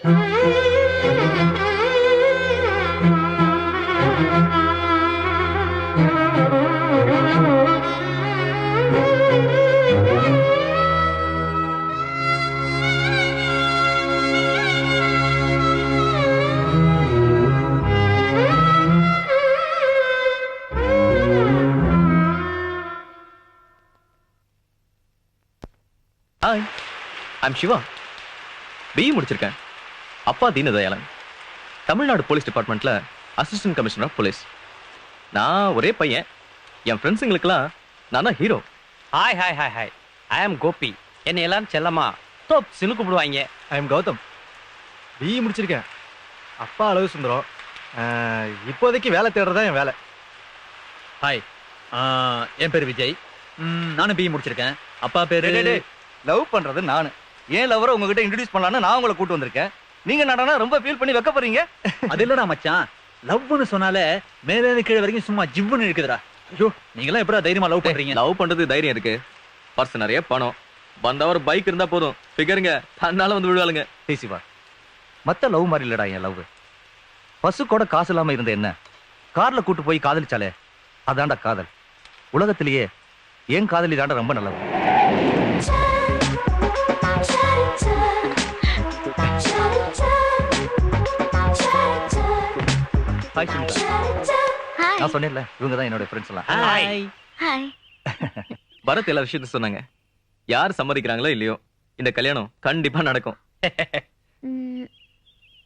Hi, I'm Siva. BE முடிச்சிருக்கேன். அப்பா Deenadayalan, Tamil Nadu police டிபார்ட்மெண்ட்ல அசிஸ்டன்ட் கமிஷனர் ஆஃப் போலீஸ். நான் ஒரே பையன். என் ஃப்ரெண்ட்ஸுங்களுக்கெல்லாம் நான் தான் hero. Hi hi hi hi, I am Gopi. என்னை எல்லாரும் செல்லம்மா தோப் சினு கூப்பிடுவாங்க. I am Gautham. பிஇ முடிச்சிருக்கேன். அப்பா அளவு சுந்தரம். இப்போதைக்கு வேலை தேடுறதா என் வேலை. ஹாய், என் பேர் விஜய். நானும் பிஇ முடிச்சிருக்கேன். அப்பா பேரு லவ் பண்றது நானு. ஏன் லவரை உங்ககிட்ட இன்ட்ரோடியூஸ் பண்ணலான்னு நான் உங்களை கூட்டு வந்திருக்கேன். நீங்க நடனா ரொம்ப ஃபீல் பண்ணி வைக்க போறீங்க. அது இல்லடா மச்சான், லவ்னு சொன்னாலே மேல இருந்து கீழே வரைக்கும் சும்மா ஜிவ்வுன்னு இருக்குதுடா. ஐயோ, நீங்களாம் எப்படா தைரியமா லவ் பண்றீங்க? லவ் பண்றது தைரியம் இருக்கு. பர்ஸ் நிறைய பணம், வந்தா ஒரு பைக் இருந்தா போதும். ஃபிகருங்க தன்னால வந்து விழுவாளுங்க. சிவா, மத்த லவ் மாதிரி இல்லடா என் லவ். பஸ்ஸு கூட காசு இல்லாம இருந்த என்ன கார்ல கூட்டு போய் காதலிச்சாலே அதான்டா காதல். உலகத்திலேயே ஏன் காதலி தாண்டா ரொம்ப நல்லது. ஹாய் சுனிதா. நான் சொன்னேன்ல, இவங்க தான் என்னோட ஃப்ரெண்ட்ஸ் எல்லாம். Hi hi. பரத் எல்லா விஷயத்தையும் சொன்னாங்க. யார் சம்மதிக்கிறாங்களோ இல்லையோ இந்த கல்யாணம் கண்டிப்பா நடக்கும்.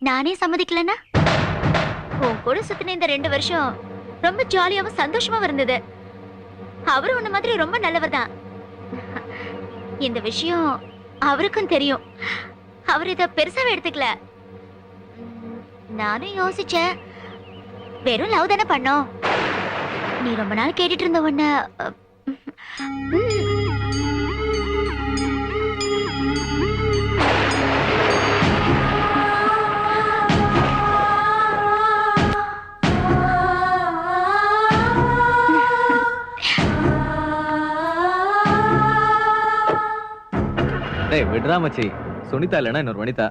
நானே சம்மதிக்கலனா? உன் கூட சுத்தின இந்த 2 வருஷம் ரொம்ப ஜாலியாவும் சந்தோஷமா இருந்தது. அவரு உன்ன மாதிரி ரொம்ப நல்லவர் தான். இந்த விஷயம் அவருக்கும் தெரியும். அவர் இத பெருசாவே எடுத்துக்கல. நானும் யோசிச்சேன், வெறும் லவ் தானே பண்ணோம். நீ ரொம்ப நாள் கேட்டுட்டு இருந்த உன்ன டேய் விட்றா மச்சி. சுனிதா இல்லைன்னா இன்னொரு வனிதா.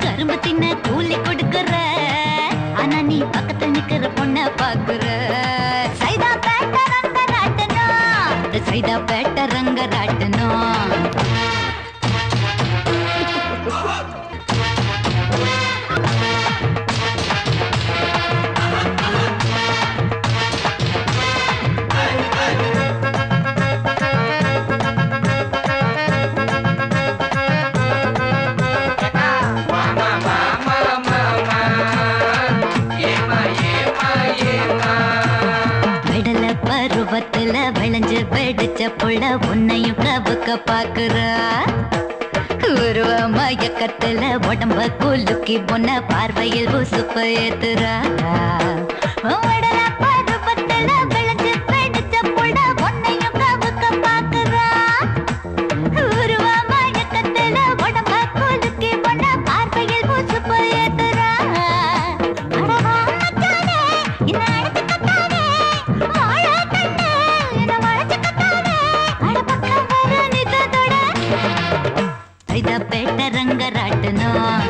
கரும்பு தின்ன கூலி கொடுக்கற, ஆனா நீ பக்கத்துல நிக்கிற பொண்ண பாக்குற. சைதா பேட்ட ரங்க ராட்டணும், சைதா பேட்ட ரங்க ராட்டணும். விளைஞ்சு வெடிச்ச புள்ள உன்னையும் கவுக்க பாக்குற. உருவ மயக்கத்துல உடம்ப குலுக்கி பொண்ண பார்வையில் உசுப்ப ஏத்துறா. பருவத்துல விளைஞ்சு வெடிச்ச புள்ள உன்னையும் கவுக்க பாக்குறா. உருவ மயக்கத்துல உடம்ப குலுக்கி பொண்ண பார்வையில் உசுப்ப ஏத்துறா. பேட்ட ரங்க ராட்டணும்.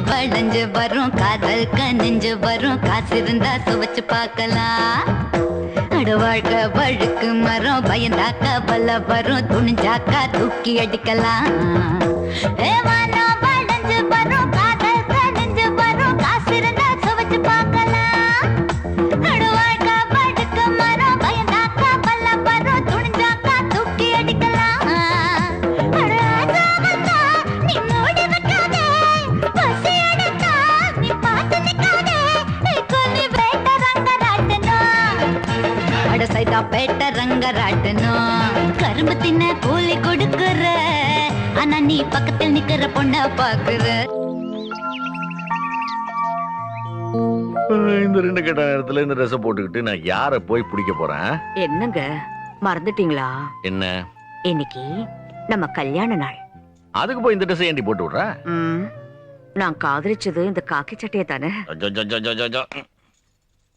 வளைஞ்சு வரும் காதல் கனிஞ்சு வரும், காசு இருந்தா சுவைச்சு பார்க்கலாம். வாழ்க்கை வழுக்கு மரம், பயந்தாக்கா பல வரும், துணிஞ்சாக்கா தூக்கி அடிக்கலாம். வளைஞ்சு வரும் காதல் கனிஞ்சு வரும், காசு இருந்தா சுவைச்சு பார்க்கலாம். வாழ்க்கை வழுக்கு மரம், பயந்தாக்கா பல வரும், துணிஞ்சாக்கா தூக்கி அடிக்கலாம். பேட்ட ரங்கராட்டணும் கரும்பு தின்ன கூலி கொடுக்குற ஆனா நீ பக்கத்தில் நிக்கிற பொண்ண பாக்குற இந்த 2 கெட்ட நேரத்துல இந்த ட்ரெஸ் போட்டுக்கிட்டு நான் யார போய் பிடிக்க போறேன்? என்னங்க மறந்துட்டீங்களா? என்ன இன்னைக்கு நம்ம கல்யாண நாள். அதுக்கு போய் இந்த ட்ரெஸ் ஏண்டி போட்டு விடுற? நான் காதலிச்சது இந்த காக்கி சட்டையை தானே.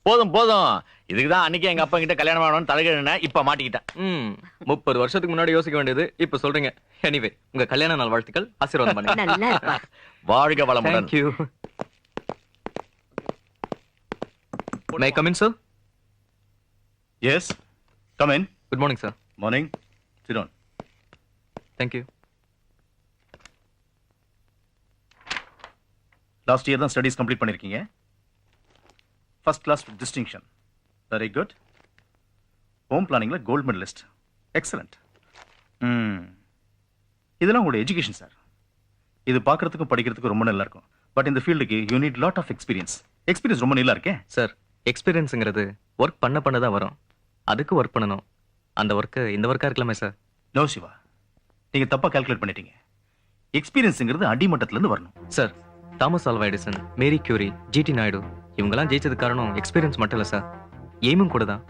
போதும் போதும், இதுக்குதான் அன்னைக்கு எங்க அப்பா கிட்ட கல்யாணம் ஆகணும்னு தலைகிழன இப்ப மாட்டிக்கிட்டேன். 30 வருஷத்துக்கு முன்னாடி யோசிக்க வேண்டியது இப்ப சொல்றீங்க. எனிவே உங்க கல்யாண நாள் வாழ்த்துக்கள், ஆசீர்வாதம் பண்ணுங்க. நல்லா இருப்பா. வாழ்க வளமுடன். Thank you. May I come in, sir? Yes, come in. Good morning, sir. Morning. Sit down. Thank you. Last year தான் studies complete பண்ணிருக்கீங்க. First class with distinction. Very good. Home planningல gold medalist. Excellent. இதெல்லாம் உங்களுடைய education sir. இது பார்க்கறதுக்கும் படிக்கிறதுக்கும் ரொம்ப நல்லா இருக்கும். பட் இந்த ஃபீல்டுக்கு you need lot of experience. Experience ரொம்ப நல்லா இருக்கே. சார், எக்ஸ்பீரியன்ஸ்ங்கிறது ஒர்க் பண்ண தான் வரும். அதுக்கு ஒர்க் பண்ணணும். அந்த ஒர்க்கு இந்த ஒர்க்கா இருக்கலாமே சார்? நோ சிவா, நீங்க தப்பா கால்குலேட் பண்ணிட்டீங்க. எக்ஸ்பீரியன்ஸ்ங்கிறது அடிமட்டத்துல இருந்து வரணும். Sir, Thomas Alva Edison, Marie Curie, GD Naidu இவங்கெல்லாம் ஜெயிச்சதுக்கு காரணம் எக்ஸ்பீரியன்ஸ் மட்டும் இல்ல சார், எய்மும் கூட தான்.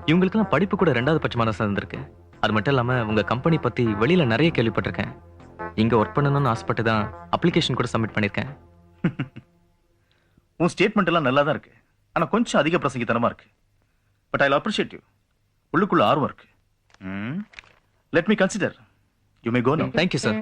இவங்களுக்கெல்லாம் படிப்பு கூட 2வது பட்சமான சார் இருந்திருக்கு. அது மட்டும் இல்லாம உங்க கம்பெனி பத்தி வெளியில நிறைய கேள்விப்பட்டிருக்கேன். இங்க ஒர்க் பண்ணணும்னு ஆசைப்பட்டு தான் அப்ளிகேஷன் கூட சப்மிட் பண்ணிருக்கேன். உன் ஸ்டேட்மெண்ட் எல்லாம் நல்லா தான் இருக்கு, ஆனா கொஞ்சம் அதிக பிரசங்கித்தனமா இருக்கு. But I appreciate you. உள்ளுக்குள்ள ஆர்வம் இருக்கு. Let me consider. You may go now. Thank you sir.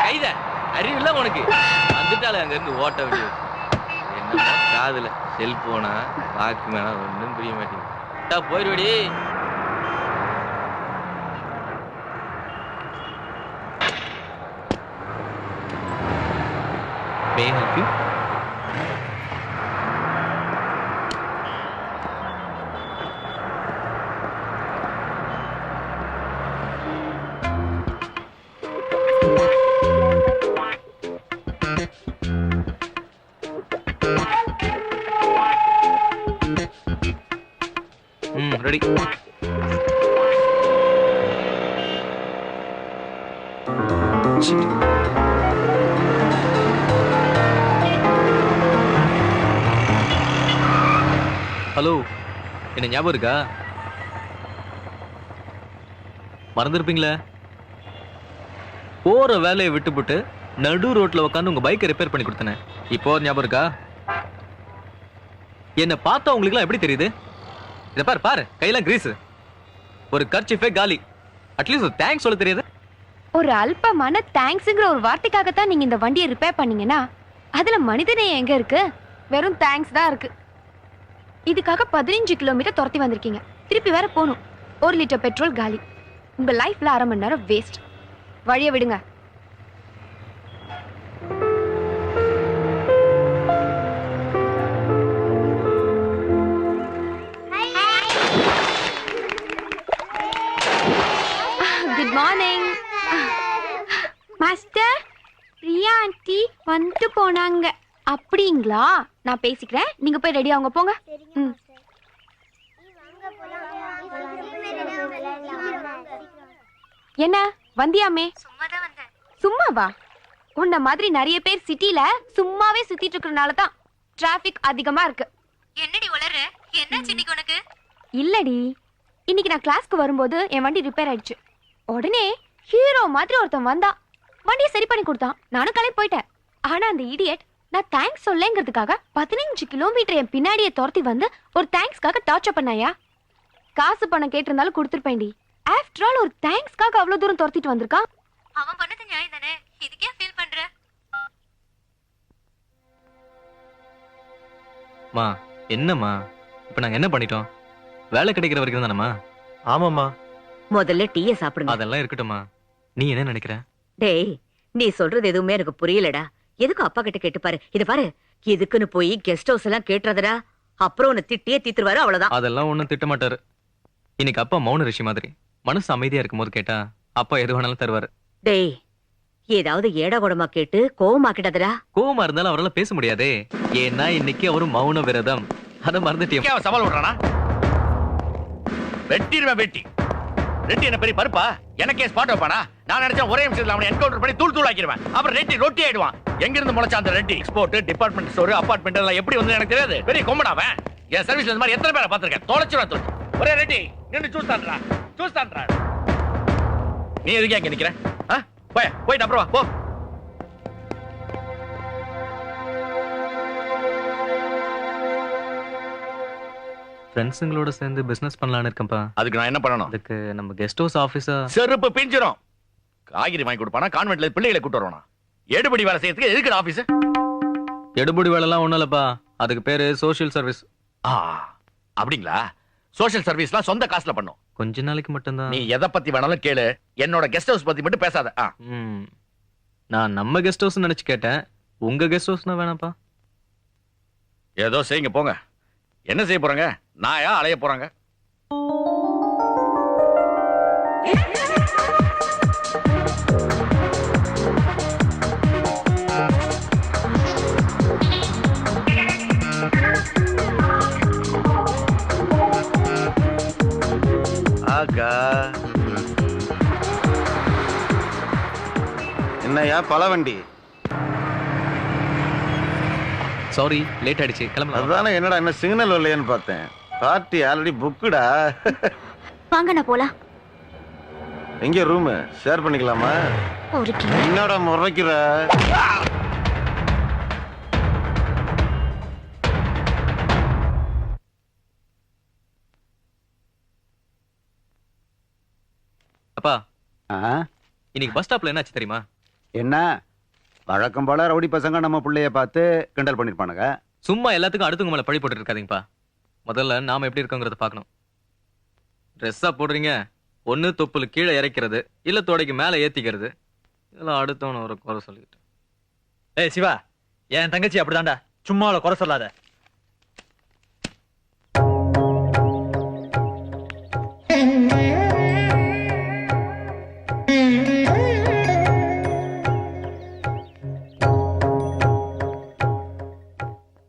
கைத அறிவில்ல உனக்கு வந்துட்டாலே அங்க இருந்து ஓட்ட விடிய என்னமோ காதுல செல்போனா பாக்கு மேல ஒண்ணும் புரிய மாட்டேங்குது. போயிடுவடி. May I help you? Ready. Hello, என்ன ஞாபகம் இருக்கா? மறந்துருப்பீங்களே. போற வேலையை விட்டுப்புட்டு நடு ரோட்ல உட்காந்து உங்க பைக்கை ரிப்பேர் பண்ணி கொடுத்தனே. இப்போ ஞாபகம் இருக்கா? என்ன பார்த்தா உங்களுக்கு எப்படி தெரியுது? இத பாரு பாரு, கையெல்லாம் கிரீஸ், ஒரு கர்ச்சிஃபே காலி. அட்லீஸ்ட் ஒரு தேங்க்ஸ் சொல்ல தெரியாது? ஒரு அல்பமான தேங்க்ஸ்ங்கிற ஒரு வார்த்தைக்காகத்தான் நீங்க இந்த வண்டியை ரிப்பேர் பண்ணீங்கன்னா அதுல மனிதனே எங்க இருக்கு? வெறும் தேங்க்ஸ் தான் இருக்கு. இதுக்காக 15 கிலோமீட்டர் துரத்தி வந்திருக்கீங்க. திருப்பி வேற போகணும். 1 லிட்டர் பெட்ரோல் காலி. உங்க லைஃப்ல 1/2 மணி நேரம் வேஸ்ட். வழிய விடுங்க. Good morning master. Priya aunty வந்துட்டு போனாங்க. அப்படிங்களா? நான் பேசிக்கிறேன், நீங்க போய் ரெடி ஆகுங்க, போங்க. என்ன வந்தியாமே? சும்மாவா? உன்ன மாதிரி நிறைய பேர் சிட்டில சும்மாவே சுத்திட்டு இருக்கறனால தான் டிராபிக் அதிகமா இருக்கு. என்னடி உளற? என்னாச்சு இன்னைக்கு உனக்கு? இல்லடி, இன்னைக்கு நான் கிளாஸ்க்கு வரும்போது என் வண்டி ரிப்பேர் ஆயிடுச்சு. உடனே ஹீரோ மாதிரி ஒருத்தன் வந்தா, வண்டியை சரி பண்ணி கொடுத்தான். நானும் கிளம்பி போயிட்டேன். ஆனா அந்த இடியட் நான் தேங்க்ஸ் சொல்லேங்கிறதுக்காக 15 கிலோமீட்டர் என் பின்னாடியே துரத்தி வந்து ஒரு தேங்க்ஸ்க்காக டார்ச்சர் பண்ணாயா? காசு பணம் கேட்டிருந்தாலும் கொடுத்துருப்பேன்டி. ஆஃப்டர் ஆல் ஒரு தேங்க்ஸ்க்காக அவ்வளவு தூரம் துரத்திட்டு வந்திருக்கான். அவன் பண்ணது நியாயம் தானே? இதுக்கே ஃபீல் பண்ற? மா என்னம்மா, இப்ப நாங்க என்ன பண்ணிட்டோம்? வேலை கிடைக்கிற வரைக்கும் தானம்மா. ஆமாம்மா. முதல்ல டீயை சாப்பிடுங்க. அதெல்லாம் இருக்கட்டும்மா. நீ என்ன நினைக்கிற? டேய், நீ சொல்றது எதுவுமே எனக்கு புரியலடா. எதுக்கு அப்பா கிட்ட கேட்டு பாரு. இது பாரு, எதுக்குன்னு போய் கெஸ்ட் ஹவுஸ் எல்லாம் கேட்டுறதுடா. அப்புறம் உன்னை திட்டியே தீத்துருவாரு, அவ்வளவுதான். அதெல்லாம் ஒண்ணும் திட்ட மாட்டாரு. இன்னைக்கு அப்பா மௌன ரிஷி மாதிரி மனசு அமைதியா இருக்கும் போது கேட்டா அப்பா எது வேணாலும் தருவாரு. டேய், ஏதாவது ஏடா கூடமா கேட்டு கோவமாக்கிட்டதுடா. கோவமா இருந்தாலும் அவரால் பேச முடியாதே. ஏன்னா இன்னைக்கு அவரு மௌன விரதம். அதை மறந்துட்டேன். அவன் சவால் விடுறானா? வெட்டிடுவேன் வெட்டி. ரெட்டி என்ன பெரிய பருப்பா? எனக்கே ஸ்பாட் வைப்பானா? நான் நினைச்சேன் ஒரே நிமிஷத்துல அவனை என்கவுண்டர் பண்ணி தூள் தூள் ஆக்கிடுவேன். அப்புறம் ரெட்டி ரொட்டி ஆயிடுவான். எங்க இருந்து முளைச்சா அந்த Reddy? Export, department store, apartment எல்லாம் எப்படி வந்து எனக்கு தெரியாது. பெரிய கொம்பனாவன். என் சர்வீஸ்ல இந்த மாதிரி எத்தனை பேரை பார்த்திருக்கேன். தொலைச்சுடா. ஒரே ரெட்டி நின்று சூஸ்தான்றா. நீ எதுக்கு அங்க நிக்கிற? போயிட்டு அப்புறம் வா, போ. ஃப்ரெண்ட்ஸுங்களோட சேர்ந்து பிசினஸ் பண்ணலாம்னு இருக்கேன்ப்பா. அதுக்கு நான் என்ன பண்ணணும்? அதுக்கு நம்ம கெஸ்ட் ஹவுஸ் ஆபீஸா செருப்பு பிஞ்சிரும். காய்கறி வாங்கி கொடுப்பானா? கான்வென்ட்ல பிள்ளைகளை கூட்டு வருவானா? எடுபடி வேலை செய்யறதுக்கு எதுக்கு ஆபீஸ்? எடுபடி வேலைலாம் ஒண்ணும் இல்லப்பா. அதுக்கு பேரு சோஷியல் சர்வீஸ். அப்படிங்களா? சோஷியல் சர்வீஸ்லாம் சொந்த காசுல பண்ணும். கொஞ்ச நாளைக்கு மட்டும்தான். நீ எதை பத்தி வேணாலும் கேளு. என்னோட கெஸ்ட் ஹவுஸ் பத்தி மட்டும் பேசாத. நான் நம்ம கெஸ்ட் ஹவுஸ் நினைச்சு கேட்டேன். உங்க கெஸ்ட் ஹவுஸ்னா வேணாப்பா. ஏதோ செய்யுங்க போங்க. என்ன செய்ய போறாங்க? நாயா அலைய போறாங்க? ஆகா, என்னையா பல வண்டி? சாரி, லேட் ஆயிடுச்சு, கிளம்பலாம். அதுதானே, என்னடா என்ன சிக்னல் இல்லையான்னு பார்த்தேன். பார்ட்டி ஆல்ரெடி புக்குடா. வாங்க நான் போலாம். எங்க ரூம் ஷேர் பண்ணிக்கலாமா? என்னடா முறைக்கிற? அப்பா, இன்னைக்கு பஸ் ஸ்டாப்ல என்னாச்சு தெரியுமா? என்ன வழக்கம் போல ரவுடி பசங்க நம்ம பிள்ளைய பார்த்து கிண்டல் பண்ணிருப்பானுங்க. சும்மா எல்லாத்துக்கும் அடுத்தவங்க மேல பழி போட்டு இருக்காதீங்கப்பா. முதல்ல நாம எப்படி இருக்கோங்கிறத பார்க்கணும். ட்ரெஸ்ஸா போடுறீங்க, ஒண்ணு தொப்புல கீழே இறக்கிறது, இல்ல தொடைக்கு மேல ஏத்திக்கிறது. இதெல்லாம் அடுத்தவன ஒரு குறை சொல்லிட்டு. ஏய் சிவா, என் தங்கச்சி அப்படிதான்டா. சும்மா அவளை குறை சொல்லாத.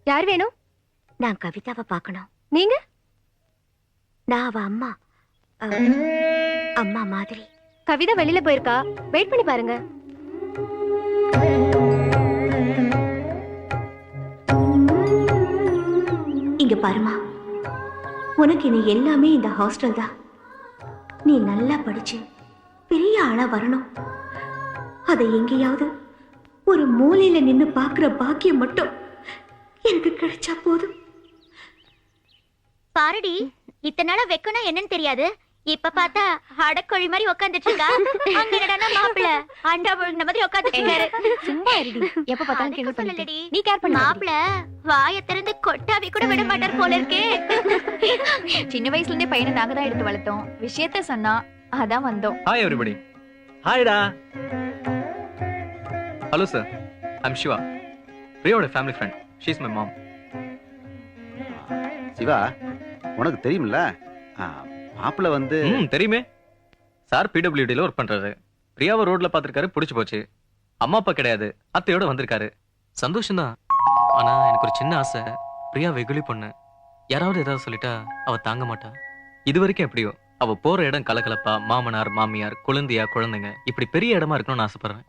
யார் வேணும்? நான் கவிதாவை பார்க்கணும். நீங்க? நான் அவ அம்மா. அம்மா மாதிரி. கவிதா வெளியில போயிருக்கா, வெயிட் பண்ணி பாருங்க. இங்க பாருமா, உனக்கு இனி எல்லாமே இந்த ஹாஸ்டல் தான். நீ நல்லா படிச்சு பெரிய ஆளா வரணும். அதை எங்கேயாவது ஒரு மூலையில நின்னு பாக்குற பாக்கியம் மட்டும் எனக்கு கிடைச்சா போதும். பாரடி, இத்தனை நாளா வெக்கனா என்னன்னு தெரியாது. இப்ப பார்த்தா அடக்கொழி மாதிரி உட்காந்துட்டு இருக்கா. அங்க என்னடா மாப்பிள அண்டா புழுங்கின மாதிரி உட்காந்துட்டு இருக்காரு. சும்மா இருடி, எப்ப பார்த்தாலும் கிண்டல் பண்ணிட்டு. நீ கேர் பண்ணு. மாப்பிள வாயை திறந்து கொட்டாவி கூட விட மாட்டார் போல இருக்கே. சின்ன வயசுல இருந்தே பையனை நாங்க தான் எடுத்து வளர்த்தோம். விஷயத்த சொன்னா அதான் வந்தோம். Hi everybody. ஹாய்டா. ஹலோ சார், ஐம் சிவா, பிரியாவோட family friend. She is my mom. Shiva, உனக்கு தெரியுமில்ல மாப்பிள்ள வந்து? தெரியுமே சார், பிடபிள்யூடில ஒர்க் பண்றாரு. பிரியாவை ரோட்ல பாத்திருக்காரு, பிடிச்சு போச்சு. அம்மா அப்பா கிடையாது, அத்தையோட வந்திருக்காரு. சந்தோஷம் தான். ஆனா எனக்கு ஒரு சின்ன ஆசை. பிரியா வெகுளி பொண்ணு. யாராவது ஏதாவது சொல்லிட்டா அவ தாங்க மாட்டா. இது வரைக்கும் எப்படியோ அவ போற இடம் கலகலப்பா, மாமனார் மாமியார், குழந்தையா குழந்தைங்க, இப்படி பெரிய இடமா இருக்கணும்னு ஆசைப்படுறேன்.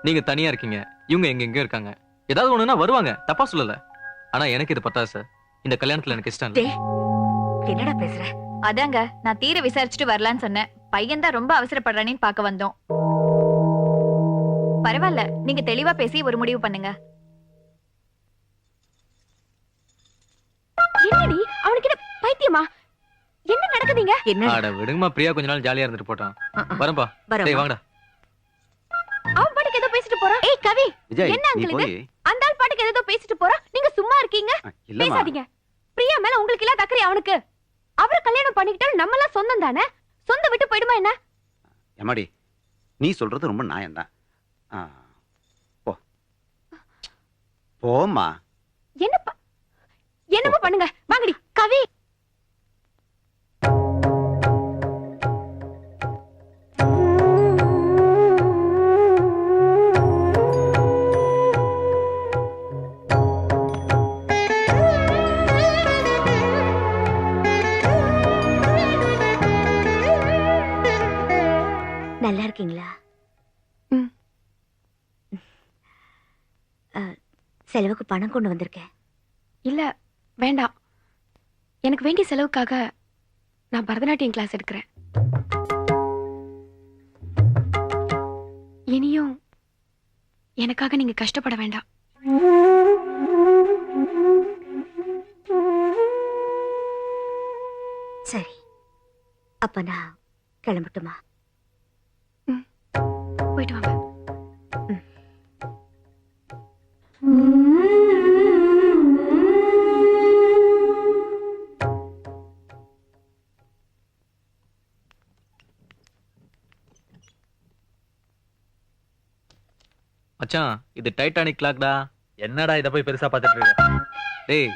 நீங்க தனியா இருக்கீங்க, இவங்க எங்க இருக்காங்க. ஏதாவது ஒண்ணுன்னா வருவாங்க, தப்பா சொல்லல. ஆனா எனக்கு இது பத்தாது சார். இந்த கல்யாணத்துல எனக்கு இஷ்டம் இல்லை. என்னடா பேசுற? அதாங்க, நான் தீர விசாரிச்சுட்டு வரலான்னு சொன்னேன். பையன் தான் ரொம்ப அவசரப்படுறானு பார்க்க வந்தோம். பரவாயில்ல, நீங்க தெளிவா பேசி ஒரு முடிவு பண்ணுங்க. என்னடி அவனுக்கு பைத்தியமா? என்ன நடக்குதுங்க? என்ன? அட விடுங்கம்மா, பிரியா கொஞ்ச நாள் ஜாலியா இருந்துட்டு போட்டான். வரம்பா, டேய் வாங்கடா. அவன் பாட்டுக்கு ஏதோ பேசிட்டு போறான். ஏய் கவி, விஜய், என்ன நீ அங்கிள் போய் இது? அந்த ஆள் பாட்டுக்கு ஏதோ பேசிட்டு போறான், நீங்க சும்மா இருக்கீங்க. இல்லம்மா. பேசாதீங்க. பிரியா மேல உங்களுக்கு இல்ல அக்கறை அவனுக்கு. அவரை கல்யாணம் பண்ணிக்கிட்டாலும் நம்ம எல்லாம் சொந்தம் தானே. சொந்த விட்டு போயிடுமா என்ன? எம்மாடி, நீ சொல்றது ரொம்ப நியாயம்தான். போம்மா. என்னப்பா பண்ணுங்க வாங்கடி. கவி நல்லா இருக்கீங்களா? ம். செலவுக்கு பணம் கொண்டு வந்திருக்கேன். இல்ல வேண்டாம். எனக்கு வேண்டிய செலவுக்காக நான் பரதநாட்டியம் கிளாஸ் எடுக்கிறேன். இனியும் எனக்காக நீங்க கஷ்டப்பட வேண்டாம். சரி, அப்ப நான் கிளம்பட்டுமா? போயிட்டு வாங்க. மச்சான் இது டைட்டானிக் கிளாக்டா. என்னடா இத போய் பெருசா பார்த்துட்டு இருக்க? டேய்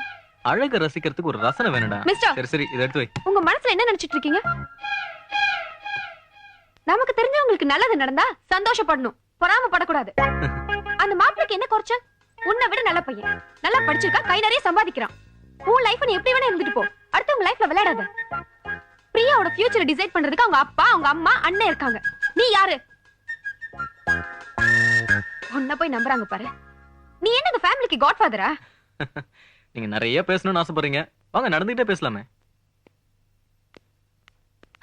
அழக ரசிக்கிறதுக்கு ஒரு ரசனை வேணும்டா. மிஸ்டர், சரி சரி இதை எடுத்து வை. உங்க மனசுல என்ன நினைச்சிட்டு இருக்கீங்க? நமக்கு தெரிஞ்சவங்களுக்கு நல்லது நடந்தா சந்தோஷப்படணும், பொறாமப்படக்கூடாது. அந்த மாப்பிளைக்கு என்ன குறைச்சல்? உன்னை விட நல்ல பையன், நல்லா படிச்சிருக்கா, கை நிறைய சம்பாதிக்கிறான். உன் லைஃப் நீ எப்படி வேணா இருந்துட்டு போ, அடுத்தவங்க லைஃப்ல விளையாடாத. பிரியாவோட ஃபியூச்சரை டிசைட் பண்றதுக்கு அவங்க அப்பா, அவங்க அம்மா, அண்ணன் இருக்காங்க. நீ யாரு? உன்னை போய் நம்புறாங்க பாரு. நீ என்ன இந்த ஃபேமிலிக்கு காட்ஃபாதரா? நீங்க நிறைய பேசணும்னு ஆசைப்படுறீங்க, வாங்க நடந்துகிட்டே பேசலாமே.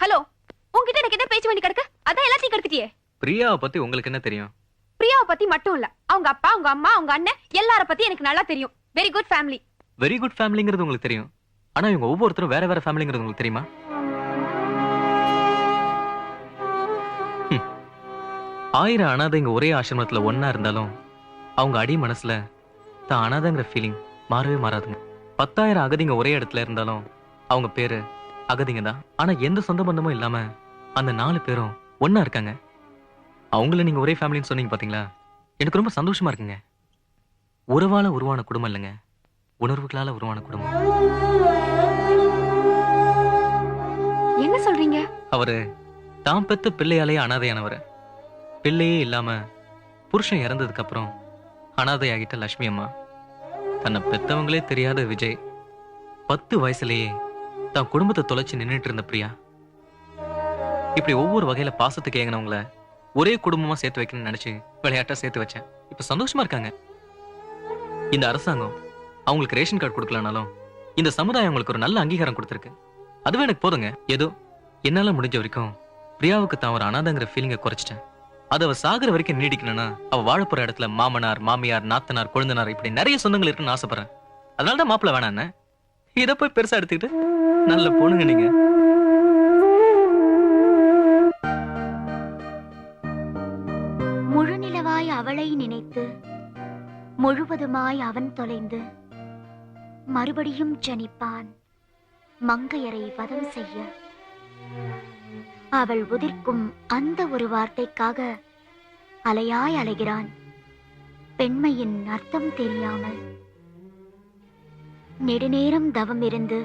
ஹலோ, உன்கிட்ட எனக்கு என்ன பேச்சு வேண்டி கிடக்கு? அதான் எல்லாத்தையும் கெடுத்துட்டியே. பிரியாவை பத்தி உங்களுக்கு என்ன தெரியும்? பிரியாவை பத்தி மட்டும் இல்ல, அவங்க அப்பா, அவங்க அம்மா, அவங்க அண்ணன் எல்லார பத்தி எனக்கு நல்லா தெரியும். Very good family. Very good ஃபேமிலிங்கிறது உங்களுக்கு தெரியும், ஆனா இவங்க ஒவ்வொருத்தரும் வேற வேற ஃபேமிலிங்கிறது உங்களுக்கு தெரியுமா? ஆயிரம் அனாதைங்க ஒரே ஆசிரமத்துல ஒன்னா இருந்தாலும் அவங்க அடி மனசுல தான் அனாதைங்கிற ஃபீலிங் மாறவே மாறாதுங்க. 10,000 அகதிங்க ஒரே இடத்துல இருந்தாலும் அவங்க பேரு அகதிங்க தான். ஆனா எந்த சொந்த பந்தமும் இல்லாம அந்த 4 பேரும் ஒன்னா இருக்காங்க. அவங்கள நீங்க ஒரே ஃபேமிலின்னு சொன்னீங்க பாத்தீங்களா, எனக்கு ரொம்ப சந்தோஷமா இருக்குங்க. உறவால உருவான குடும்பம் இல்லைங்க, உணர்வுகளால உருவான குடும்பம். என்ன சொல்றீங்க? அவரு தான் பெத்த பிள்ளையாலேயே அனாதையானவர். பிள்ளையே இல்லாம புருஷன் இறந்ததுக்கு அப்புறம் அனாதையாகிட்ட லட்சுமி அம்மா. தன்னை பெத்தவங்களே தெரியாத விஜய் 10 வயசுலயே தான் குடும்பத்தை தொலைச்சு நின்னுட்டு இருந்த பிரியா. இப்படி ஒவ்வொரு வகையில பாசத்துக்கு ஏங்கினவங்கள ஒரே குடும்பமா சேர்த்து வைக்கணும்னு நினைச்சு விளையாட்டா சேர்த்து வச்சேன். இப்ப சந்தோஷமா இருக்காங்க. இந்த அரசாங்கம் அவங்களுக்கு ரேஷன் கார்டு கொடுக்கலனாலும் இந்த சமுதாயம் அவங்களுக்கு ஒரு நல்ல அங்கீகாரம் கொடுத்திருக்கு. அதுவே எனக்கு போதுங்க. ஏதோ என்னால முடிஞ்ச வரைக்கும் பிரியாவுக்கு தான் ஒரு அனாதைங்கிற ஃபீலிங்கை குறைச்சிட்டேன். அது அவ சாகுற வரைக்கும் நீடிக்கணும்னா அவ வாழப்போற இடத்துல மாமனார், மாமியார், நாத்தனார், கொழுந்தனார் இப்படி நிறைய சொந்தங்கள் இருக்குன்னு ஆசைப்படுறேன். அதனாலதான் மாப்பிள்ள வேணான்னு இதை போய் பெருசா எடுத்துக்கிட்டு நல்ல பொண்ணுங்க நீங்க. முழுநிலவாய் அவளை நினைத்து முழுவதுமாய் அவன் தொலைந்து மறுபடியும் ஜனிப்பான் மங்கையரை வதம் செய்ய. அவள் உதிர்க்கும் அந்த ஒரு வார்த்தைக்காக அலையாய் அலைகிறான் பெண்மையின் அர்த்தம் தெரியாமல். நெடுநேரம் தவம் இருந்து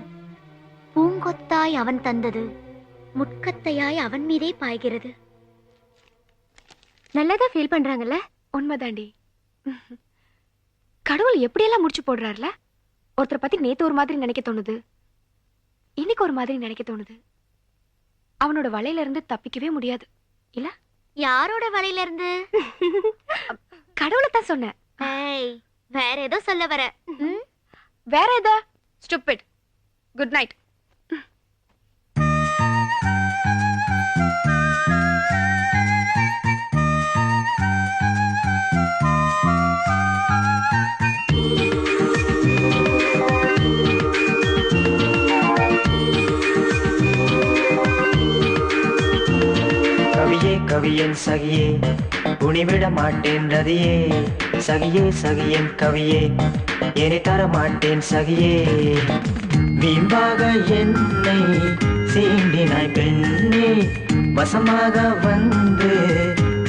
பூங்கொத்தாய் அவன் தந்தது முட்கத்தையாய் அவன் மீதே பாய்கிறது. நல்லதா ஃபீல் பண்றாங்கல்ல? உண்மைதாண்டி. கடவுள் எப்படியெல்லாம் முடிச்சு போடுறாருல. ஒருத்தரை பத்தி நேத்து ஒரு மாதிரி நினைக்க தோணுது, இன்னைக்கு ஒரு மாதிரி நினைக்க தோணுது. அவனோட வலையில இருந்து தப்பிக்கவே முடியாது இல்ல? யாரோட வலையில இருந்து? கடவுளை தான் சொன்னேன். வேற ஏதோ சொல்ல வர. வேற ஏதா? ஸ்டூபிட். Good night. கவியன் சகியே உனிவிட மாட்டேன் ரதியே, சகியே சகியன் கவியே என்னை தர மாட்டேன் சகியே. வீம்பாக என்னை சீண்டினாய் பெண்ணே, வசமாக வந்து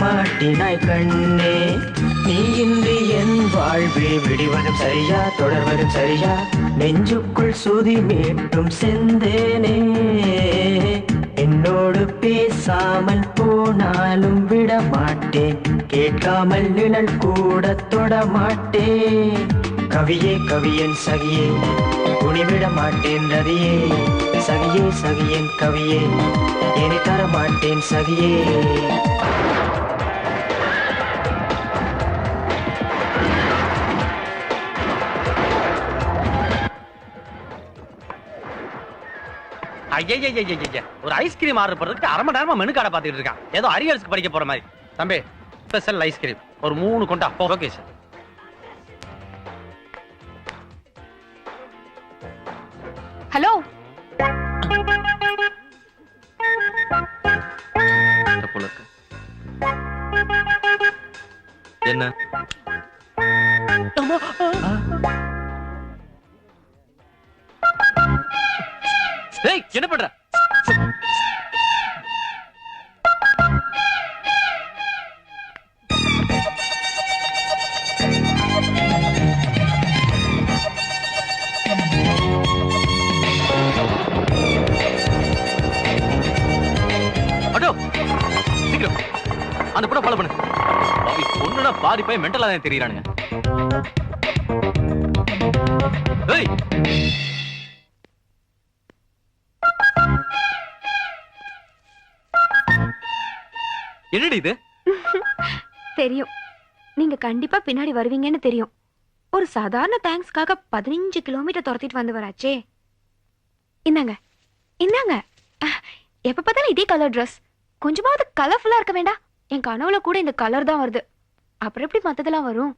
மாட்டினாய் கண்ணே. நீ இன்றி என் வாழ்வில் விடிவதும் சரியா தொடர்வதும் சரியா நெஞ்சுக்குள் சுதி மீட்டும் செந்தேனே என்னோடு பேசாமல் போனாலும் விட மாட்டேன் கேட்காமல் நிழல் கூட தொட மாட்டேன் கவியே கவியன் சகியே துணிவிட மாட்டேன் ரதியே சகியே சகியன் கவியே என்னை தர மாட்டேன் சகியே ஐயா ஒரு ஐஸ்கிரீம் ஆர்டர் பண்றதுக்கு அரை மணி நேரமா மெனு கார்டை பார்த்துட்டு இருக்கான் ஏதோ அரியர்ஸ்க்கு படிக்க போற மாதிரி தம்பி ஸ்பெஷல் ஐஸ்கிரீம் ஒரு 3 கொண்டா ஓகே சார் ஹலோ போல இருக்கு என்ன டேய் என்ன பண்ற அடோ சீக்கிரம் அந்த படம் ஃபாலோ பண்ணு பாவி பொண்ணுனா பாதி போய் மென்டலா தான் தெரியறானுங்க ஏய் என்னடி இது தெரியும் நீங்க கண்டிப்பா பின்னாடி வருவீங்கன்னு தெரியும் ஒரு சாதாரண தேங்க்ஸ்க்காக 15 கிலோமீட்டர் துரத்திட்டு வந்து வராச்சே இந்தாங்க இந்தாங்க எப்ப பார்த்தாலும் இதே கலர் ட்ரெஸ் கொஞ்சமாவது கலர்ஃபுல்லா இருக்க வேண்டாம் என் கனவுல கூட இந்த கலர் தான் வருது அப்புறம் எப்படி மத்ததெல்லாம் வரும்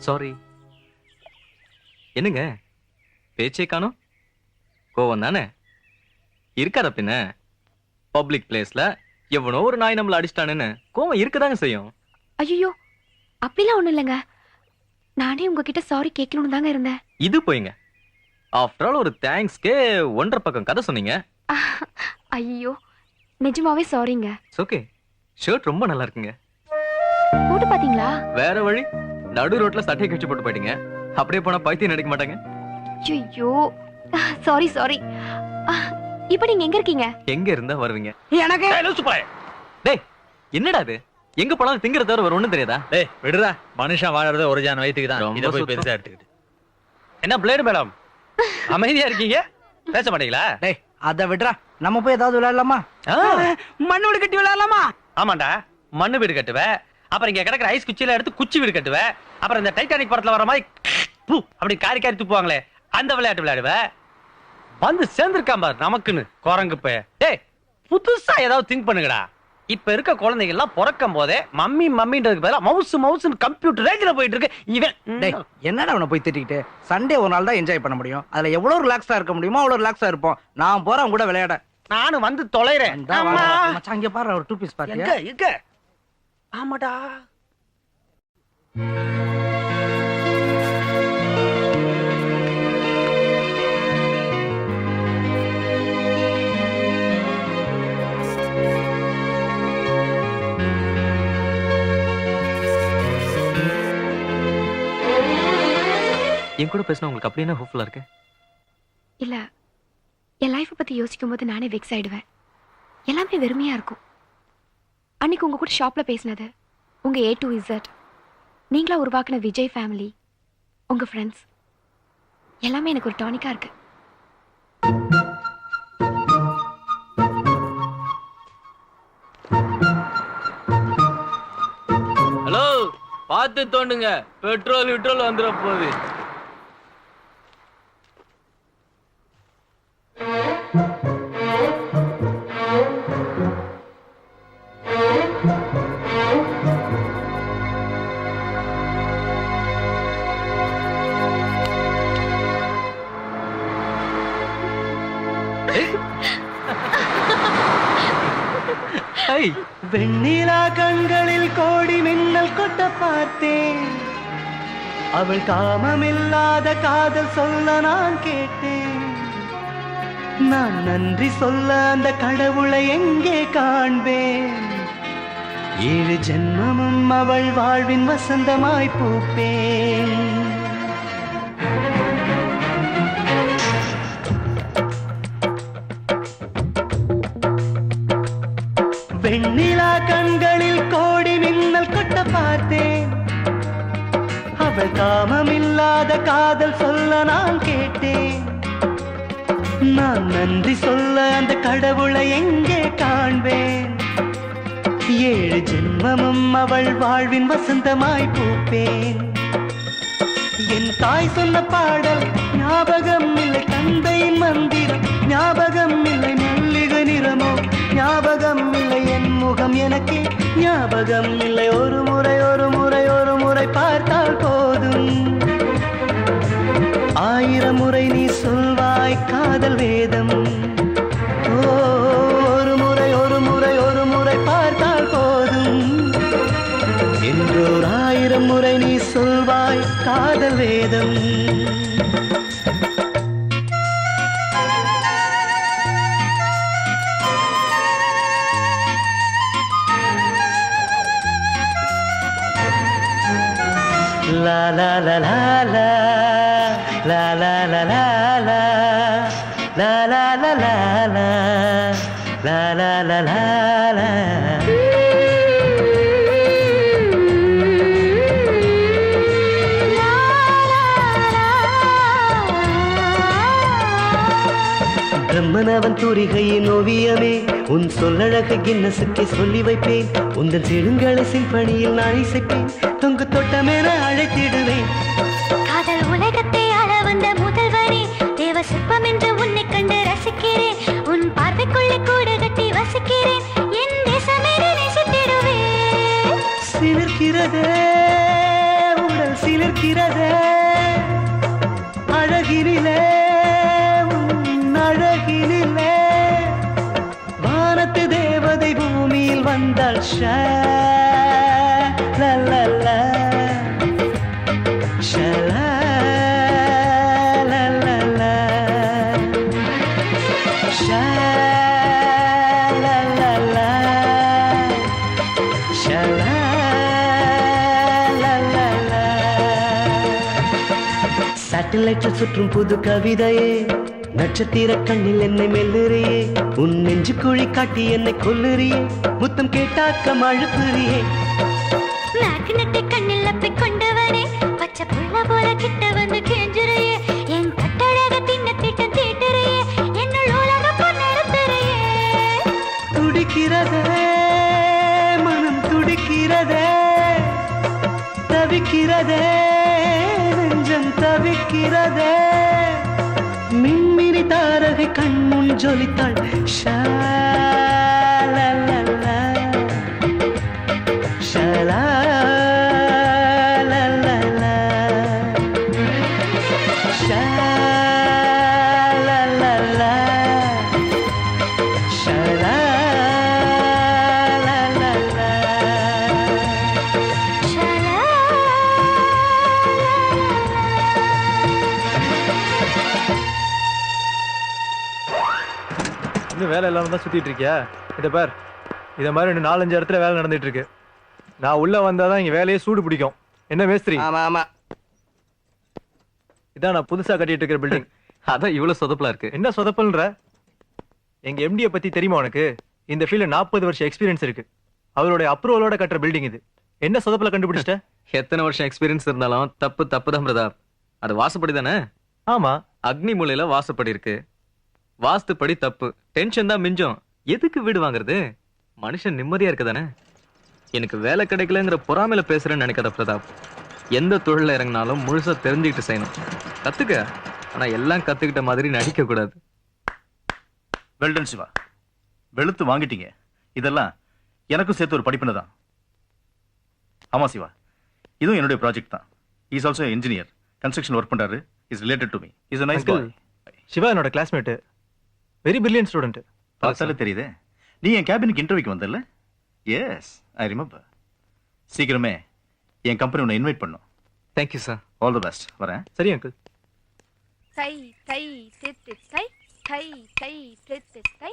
சாரி என்னங்க பேச்சே காணோம் கோவம் தானே இருக்காத பின்ன பப்ளிக் பிளேஸ்ல எவனோ ஒரு நாய் நம்மள அடிச்சிட்டானுன்னு கோவம் இருக்கதாங்க செய்யும் ஐயோ அப்படிலாம் ஒண்ணும் இல்லைங்க நானே உங்ககிட்ட சாரி கேட்கணும்னு தாங்க இருந்தேன் இது போய்ங்க ஆஃப்டர் ஆல் ஒரு தேங்க்ஸ்க்கே 1.5 பக்கம் கதை சொன்னீங்க ஐயோ நிஜமாவே சாரிங்க ஓகே ஷர்ட் ரொம்ப நல்லா இருக்குங்க போட்டு பாத்தீங்களா வேற வழி நடு ரோட்ல சட்டையை கழிச்சு போட்டு போயிட்டீங்க அப்படியே போனா பைத்தியம் நடிக்க மாட்டாங்க ஐயோ சாரி சாரி இப்போ நீங்க எங்க இருக்கீங்க எங்க இருந்தா வருவீங்க எனக்கு டேய் என்னடா இது எங்க போனாலும் திங்கற தவிர வேற ஒண்ணும் தெரியாதா டேய் விடுடா மனுஷன் வாழறது ஒரு ஜான் வயித்துக்கு தான் ரொம்ப இத போய் சுத்தம். பெருசா எடுத்துக்கிட்டு என்ன பிளேடு மேடம் அமைதியா இருக்கீங்க பேச மாட்டீங்களா டேய் அத விடுறா நம்ம போய் ஏதாவது விளையாடலாமா மண்ணு வீடு கட்டி விளையாடலாமா ஆமாண்டா மண்ணு வீடு கட்டுவ அப்புறம் இங்க கிடக்குற ஐஸ் குச்சியில எடுத்து குச்சி வீடு கட்டுவ அப்புறம் இந்த டைட்டானிக் படத்துல வர மாதிரி பூ அப்படி காரி காரி துப்புவாங்களே அந்த விளையாட்டு விளையாடுவ வந்து சேர்ந்திருக்கான் பாரு நமக்குன்னு குரங்கு போய் டேய் புதுசா ஏதாவது திங்க் பண்ணுங்கடா இப்ப இருக்க குழந்தைங்க எல்லாம் பிறக்கும் போதே மம்மி மம்மின்றதுக்கு பதிலா மவுஸ் மவுஸ்னு கம்ப்யூட்டர் ரேஞ்சில போயிட்டு இருக்கு இவன் டேய் என்னடா அவனை போய் திட்டிக்கிட்டு சண்டே ஒரு நாள் தான் என்ஜாய் பண்ண முடியும் அதுல எவ்வளவு ரிலாக்ஸா இருக்க முடியுமோ அவ்வளவு ரிலாக்ஸா இருப்போம் நான் போறேன் கூட விளையாட நானும் வந்து தொலைறேன் மச்சான் இங்க பாரு ஒரு 2 பீஸ் பாத்தியா எங்க ஆமாடா என் கூட பேசினா உங்களுக்கு அப்படி என்ன ஹோப்ஃபுல்லா இருக்கு இல்ல என் லைஃப் பத்தி யோசிக்கும் போது நானே வெக்ஸ் ஆயிடுவேன் எல்லாமே வெறுமையா இருக்கும் அன்னைக்கு உங்க கூட ஷாப்ல பேசினது உங்க A to Z நீங்களா உருவாக்குன விஜய் ஃபேமிலி உங்க ஃப்ரெண்ட்ஸ் எல்லாமே எனக்கு ஒரு டானிக்கா இருக்கு ஹலோ பார்த்து தோண்டுங்க பெட்ரோல் விட்ரோல் வந்துட போகுது வெண்ணிலா கண்களில் கோடி மின்னல் கொட்ட பார்த்தேன் அவள் காமமில்லாத காதல் சொல்ல நான் கேட்டேன். நான் நன்றி சொல்ல அந்த கடவுளை எங்கே காண்பேன்? 7 ஜென்மமும் அவள் வாழ்வின் வசந்தமாய் பூப்பேன். வெண்ணிலா கண்களில் கோடி மின்னல் கொட்ட பார்த்தேன். அவள் காமமில்லாத காதல் சொல்ல நான் கேட்டேன். நான் நன்றி சொல்ல அந்த கடவுளை எங்கே காண்பேன்? 7 ஜென்மமும் அவள் வாழ்வின் வசந்தமாய் பூப்பேன். என் தாய் சொன்ன பாடல் ஞாபகம் இல்லை, தந்தையின் மந்திரம் ஞாபகம் இல்லை, மல்லிகை நிறமோ ஞாபகம் இல்லை, என் முகம் எனக்கு ஞாபகம் இல்லை. ஒரு முறை ஒரு முறை ஒரு முறை பார்த்தால் போதும், 1000 முறை நீ சொல்வாய் காதல் வேதம். ஒரு முறை ஒரு முறை ஒரு முறை பார்த்தால் போதும், என்றோர் 1000 முறை நீ சொல்வாய் காதல் வேதம். La la la la la la la la la la la la la la la la la la la. பிரம்மனவன் தூரிகையின் ஓவியமே, உன் சொல்லழக கின்னஸுக்கே சொல்லி வைப்பேன். உந்தன் செழுங்களை சிம்பனியில் நான் இசைப்பேன், தொங்கு தொட்டமென அழைத்திடுவேன். காதல் உலகத்தை ஆள வந்த முதல்வனே, தேவ சிற்பம் என்று உன்னை கண்டு ரசிக்கிறேன். உன் பார்வைக்குள்ளே கூடு கட்டி வசிக்கிறேன், என் தேசமே நேசித்திடுவேன். சிலிர்க்கிறதே உடல் சிலிர்க்கிறதே, அழகினிலே உன் அழகினிலே, வானத்து தேவதை பூமியில் வந்தாள். லல்லல்லா ஷலல்லல்லா ஷலல்லல்லா ஷலல்லல்லா. சேட்டலைட்டில் சுற்றும் புது கவிதையே, நட்சத்திர கண்ணில் என்னை மெல்லுறியே, உன் நெஞ்சு குழி காட்டி என்னை கொல்லுறியே, முத்தம் கேட்டாக்க மழுப்புறியே. நாக்கு நட்டை கண்ணில் அப்பி கொண்டவனே, பச்சை புள்ள போல கிட்ட வந்து கெஞ்சுறையே, என் கட்டழக தின்ன திட்டம் தீட்டுறையே, என்னுள் உலக பொன்னெடுத்துறையே. துடிக்கிறதே மனம் துடிக்கிறதே, தவிக்கிறதே நெஞ்சம் தவிக்கிறதே, மின்மினி தாரகை கண்முன் ஜொலித்தாள். ஷலல்லல்லா ஷலல்லல்லா ஷலல்லல்லா ஷலல்லல்லா. இன்னும் வேலை இல்லாம தான் சுத்திட்டு இருக்கியா? இதை பார், இதை மாதிரி இன்னும் 4-5 இடத்துல வேலை நடந்துட்டு இருக்கு. நான் உள்ள வந்தாதான் இங்க வேலையே சூடு பிடிக்கும். என்ன மேஸ்திரி? ஆமா ஆமா, இதான் நான் புதுசா கட்டிட்டு இருக்கிற பில்டிங். அதான் இவ்வளவு சொதப்பலா இருக்கு. என்ன சொதப்பல்ன்ற? எங்க எம்டியை பத்தி தெரியுமா உனக்கு? இந்த ஃபீல்ட்ல 40 வருஷம் எக்ஸ்பீரியன்ஸ் இருக்கு. அவருடைய அப்ரூவலோட கட்டுற பில்டிங் இது. என்ன சொதப்பல கண்டுபிடிச்சிட்ட? எத்தனை வருஷம் எக்ஸ்பீரியன்ஸ் இருந்தாலும் தப்பு தப்பு தான் பிரதாப். அது வாசப்படி தானே? ஆமா, அக்னி மூலையில வாசப்படி இருக்கு. வாஸ்துப்படி தப்பு. டென்ஷன் தான் மிஞ்சம். எதுக்கு வீடு வாங்குறது? மனுஷன் நிம்மதியா இருக்க தானே. எனக்கு வேலை கிடைக்கலங்கிற பொறாமையில பேசுறேன்னு நினைக்காத பிரதாப். எந்த தொழில இறங்கினாலும் முழுசா தெரிஞ்சுக்கிட்டு செய்யணும். கத்துக்க, ஆனா எல்லாம் கத்துக்கிட்ட மாதிரி நடிக்க கூடாது. வெல்டன் சிவா, வெளுத்து வாங்கிட்டீங்க. இதெல்லாம் எனக்கும் சேர்த்து ஒரு படிப்புன்னு தான். ஆமா சிவா, இதுவும் என்னுடைய ப்ராஜெக்ட் தான். Is also engineer, construction work பண்றாரு. Is related to me. Is a nice boy. Shiva என்னோட கிளாஸ்மேட், வெரி பிரில்லியன்ட் ஸ்டூடெண்ட். பார்த்தாலே தெரியுதே. நீ என் கேபினுக்கு இன்டர்வியூக்கு வந்தல்ல? S, I remember. சீக்கிரமே என் கம்பெனி உன்னை இன்வைட் பண்ணும். Thank you sir. All the best. வரேன். சரி அங்கிள். தை தை தித்து தை தை தை தித்து தை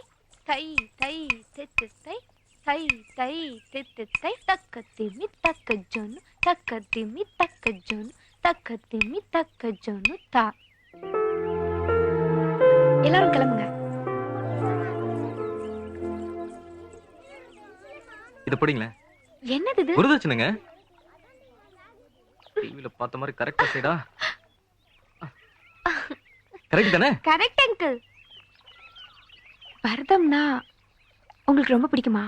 தை தை தித்து தை தை தை தித்து தை தக்கத்திமி தக்க ஜொன்னு தக்கத்திமி தக்க ஜொன்னு தக்கத்திமி தக்க ஜொன்னு தா. எல்லாரும் கிளம்புங்க. இது படிங்களேன். என்னது இது? குருதட்சணைங்க. டிவில பார்த்த மாதிரி கரெக்டா செய்டா. கரெக்ட் தானே? Correct uncle. பரதம்னா உங்களுக்கு ரொம்ப பிடிக்குமா?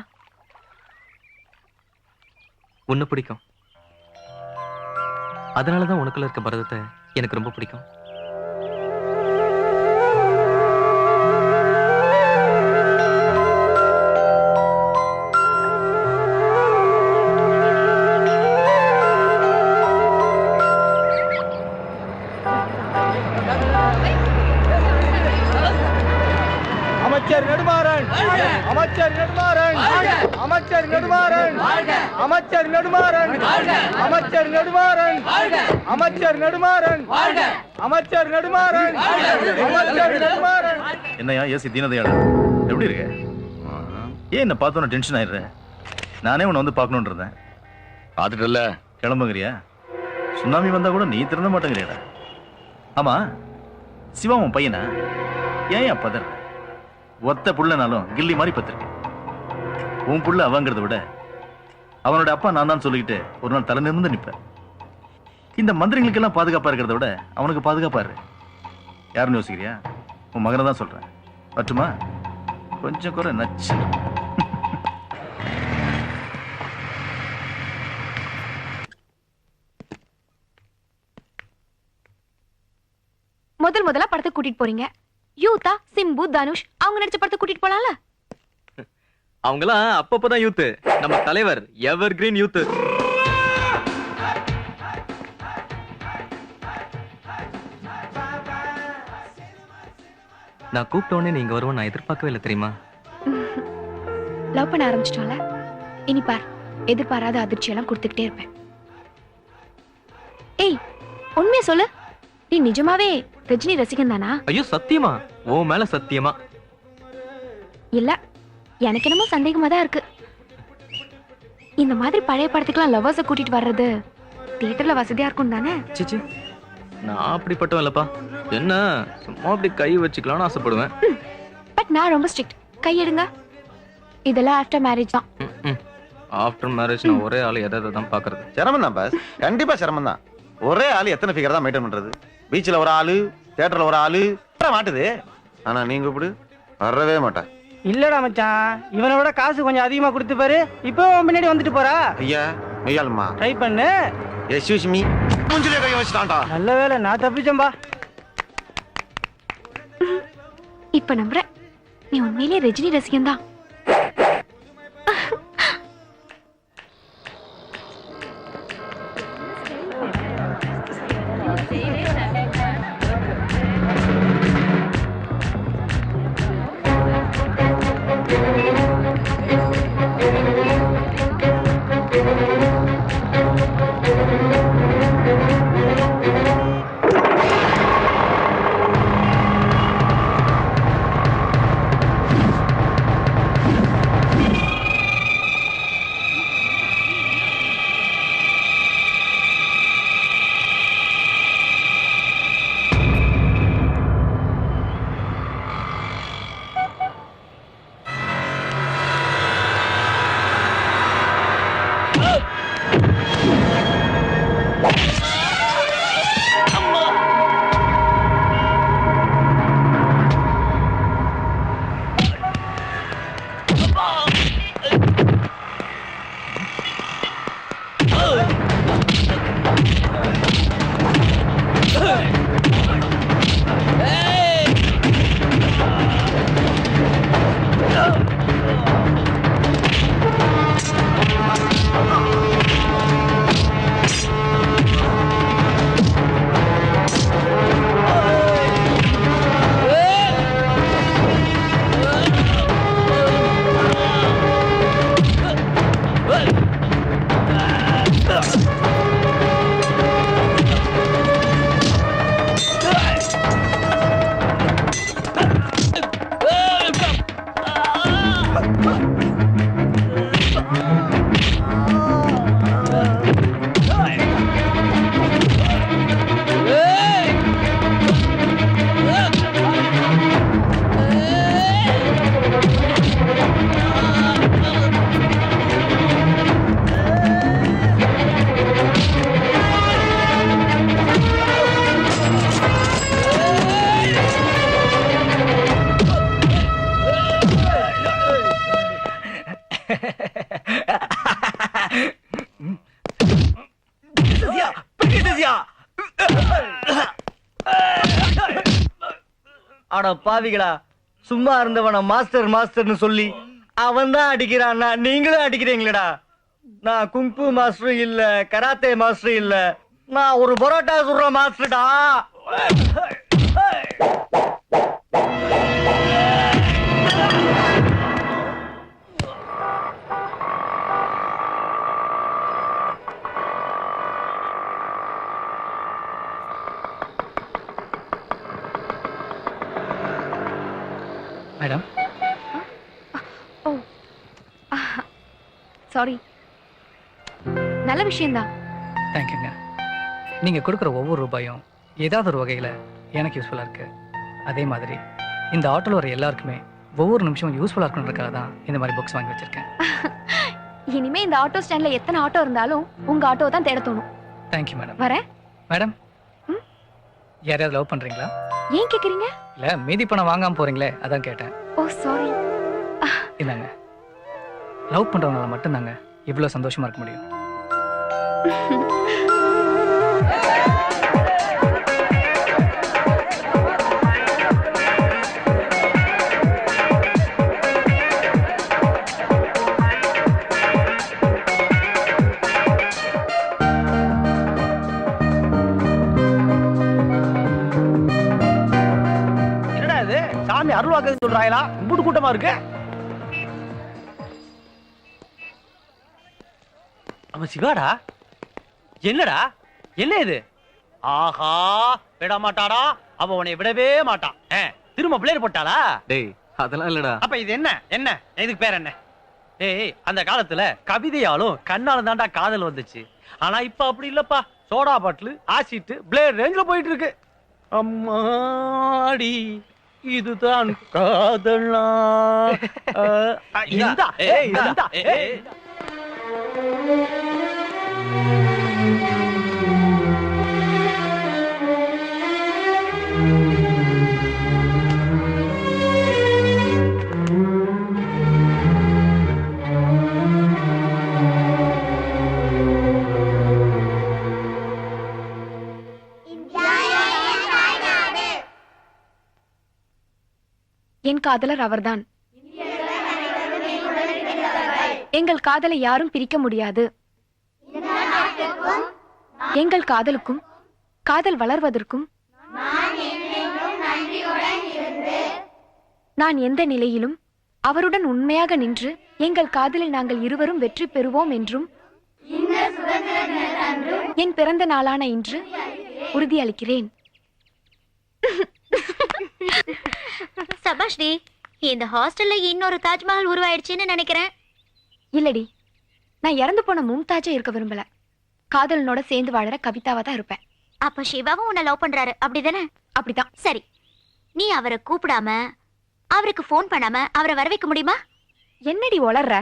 உன்னை பிடிக்கும். அதனாலதான் உனக்குள்ள இருக்க பரதத்தை எனக்கு ரொம்ப பிடிக்கும். அமைச்சர் நெடுமாறன், அமைச்சர் நெடுமாறன், அமைச்சர் நெடுமாறன், அமைச்சர் நெடுமாறன், அமைச்சர் நெடுமாறன், அமைச்சர் நெடுமாறன், அமைச்சர் நெடுமாறன், அமைச்சர் நெடுமாறன். என்னையா ஏசி தீனதயாளன், எப்படி இருக்க? ஏன் என்ன பார்த்தோன்னு டென்ஷன் ஆயிடுற? நானே உன்னை வந்து பார்க்கணுன்னு இருந்தேன். பார்த்துட்டல கிளம்புங்கிறியா? சுனாமி வந்தா கூட நீ திறந்த மாட்டேங்கிறியடா. ஆமா, சிவா உன் பையனா? ஏன் பதற? ஒத்த புள்ளனாலும் கில்லி மாதிரி பத்திருக்க. உன் புள்ள அவங்கிறத விட அவனோட அப்பா நான் தான் சொல்லிக்கிட்டு ஒரு நாள் தலை நிமிர்ந்து நிற்பேன். இந்த மந்திரிகளுக்கெல்லாம் பாதுகாப்பா இருக்கிறத விட அவனுக்கு பாதுகாப்பா இரு. யாருன்னு யோசிக்கிறியா? உன் மகனை தான் சொல்றேன். பட்டுமா? கொஞ்சம் குறை நச்சு. முதல்ல படத்துக்கு கூட்டிட்டு போறீங்க. யூதா, சிம்பு, தனுஷ் அவங்க நடிச்ச படத்துக்கு கூட்டிட்டு போலாம்ல? அவங்களாம் அப்பப்பதான் யூத். நம்ம தலைவர் எவர் கிரீன் யூத். நான் கூப்பிட்டோன்னே நீங்க வருவோம் நான் எதிர்பார்க்கவே இல்லை தெரியுமா? லவ் பண்ண ஆரம்பிச்சிட்டோம்ல, இனி பார் எதிர்பாராத அதிர்ச்சியெல்லாம் கொடுத்துக்கிட்டே இருப்பேன். ஏய், உண்மையை சொல்லு, நீ நிஜமாவே ரஜினி ரசிகன் தானா? ஐயோ சத்தியமா, ஓ மேல சத்தியமா. இல்ல, எனக்கு என்னமோ சந்தேகமா தான் இருக்கு. இந்த மாதிரி பழைய படத்துக்குலாம் லவ்வர்ஸை கூட்டிட்டு வர்றது தியேட்டர்ல வசதியா இருக்கும் தானே? சிச்சி, நான் அப்படிப்பட்டவன் இல்லப்பா. என்ன சும்மா அப்படி கை வச்சுக்கலாம்னு ஆசைப்படுவேன். பட் நான் ரொம்ப ஸ்ட்ரிக்ட். கையெடுங்க. இதெல்லாம் ஆஃப்டர் மேரேஜ் தான். ஆஃப்டர் மேரேஜ் நான் ஒரே ஆள் எதை தான் பாக்குறது. சிரமம் தான் பாஸ், கண்டிப்பா சிரமம் தான். ஒரே ஆளு எத்தனை ஃபிகர் தான் மெயின்டைன் பண்றது? பீச்சில் ஒரு ஆளு, தியேட்டர்ல ஒரு ஆளு மாட்டுது. ஆனா நீங்க இப்படி வரவே மாட்டேன். இல்லடா மச்சான், இவனை விட காசு கொஞ்சம் அதிகமா கொடுத்து பாரு, இப்போ முன்னாடி வந்துட்டு போறா. ஐயா மெய்யாலுமா ட்ரை பண்ணு. எஸ்யூஸ் மீ. மூஞ்சிலே கைய வச்சுட்டான்டா. நல்ல வேளை நான் தப்பிச்சேன்பா. இப்ப நம்புறேன், நீ உண்மையிலேயே ரஜினி ரசிகன் தான். அட பாவிகளா, சும்மா இருந்தவன மாஸ்டர் மாஸ்டர்னு சொல்லி அவன் தான் அடிக்கிறான்னா நீங்களும் அடிக்கிறீங்களடா. நான் குங்ஃபு மாஸ்டர் இல்ல, கராத்தே மாஸ்டர் இல்ல, நான் ஒரு பரோட்டா சுடுற மாஸ்டர்டா. மேடம், ஓ சாரி. நல்ல விஷயம்தான். தேங்க்யூங்க. நீங்கள் கொடுக்குற ஒவ்வொரு ரூபாயும் ஏதாவது ஒரு வகையில் எனக்கு யூஸ்ஃபுல்லாக இருக்கு. அதே மாதிரி இந்த ஆட்டோவில் வர எல்லாருக்குமே ஒவ்வொரு நிமிஷமும் யூஸ்ஃபுல்லாக இருக்கணுன்றக்காக தான் இந்த மாதிரி புக்ஸ் வாங்கி வச்சிருக்கேன். இனிமே இந்த ஆட்டோ ஸ்டாண்ட்ல எத்தனை ஆட்டோ இருந்தாலும் உங்க ஆட்டோ தான் தேட தோணும். Thank you madam. வரேன். மேடம், யாரையாவது லவ் பண்ணுறீங்களா? ஏன் கேக்குறீங்க? இல்லை, மீதி பணம் வாங்காமல் போகிறீங்களே, அதான் கேட்டேன். ஓ சாரி. இந்தாங்க. லவ் பண்ணுறவங்களால மட்டும்தாங்க இவ்வளோ சந்தோஷமாக இருக்க முடியும். என்னடா இது, சாமி அருள்வாக்கு சொல்றாங்களா? இம்புட்டு கூட்டமா இருக்கு. அவன் சிவாடா? என்னடா, என்ன இது? ஆஹா, விட மாட்டாடா, அவ உன்னை விடவே மாட்டான். திரும்ப பிளேர் போட்டாளா? டேய், அதெல்லாம் இல்லடா. அப்ப இது என்ன? என்ன இதுக்கு பேர் என்ன? டேய், அந்த காலத்துல கவிதையாலும் கண்ணாலும் தான்டா காதல் வந்துச்சு. ஆனா இப்ப அப்படி இல்லப்பா. சோடா பாட்டில், ஆசிட், பிளேர் ரேஞ்சில போயிட்டு இருக்கு. அம்மாடி, இதுதான் காதலா. இந்தா, இந்தா, என் காதலர் அவர்தான். எங்கள் காதலை யாரும் பிரிக்க முடியாது. எங்கள் காதலுக்கும் காதல் வளர்வதற்கும் நான் எந்த நிலையிலும் அவருடன் உண்மையாக நின்று எங்கள் காதலில் நாங்கள் இருவரும் வெற்றி பெறுவோம் என்றும் என் பிறந்த நாளான இன்று உறுதியளிக்கிறேன். சபாஷ்டி, இந்த ஹாஸ்டல்ல இன்னொரு தாஜ்மஹால் உருவாயிடுச்சுன்னு நினைக்கிறேன். இல்லடி, நான் இறந்து போன மும்தாஜா இருக்க விரும்பல. காதலனோட சேர்ந்து வாழற கவிதாவா தான் இருப்பேன். அப்ப சிவாவும் உன்னை லவ் பண்றாரு, அப்படிதானே? அப்படிதான். சரி, நீ அவரை கூப்பிடாம, அவருக்கு போன் பண்ணாம அவரை வர வைக்க முடியுமா? என்னடி ஒளர்ற?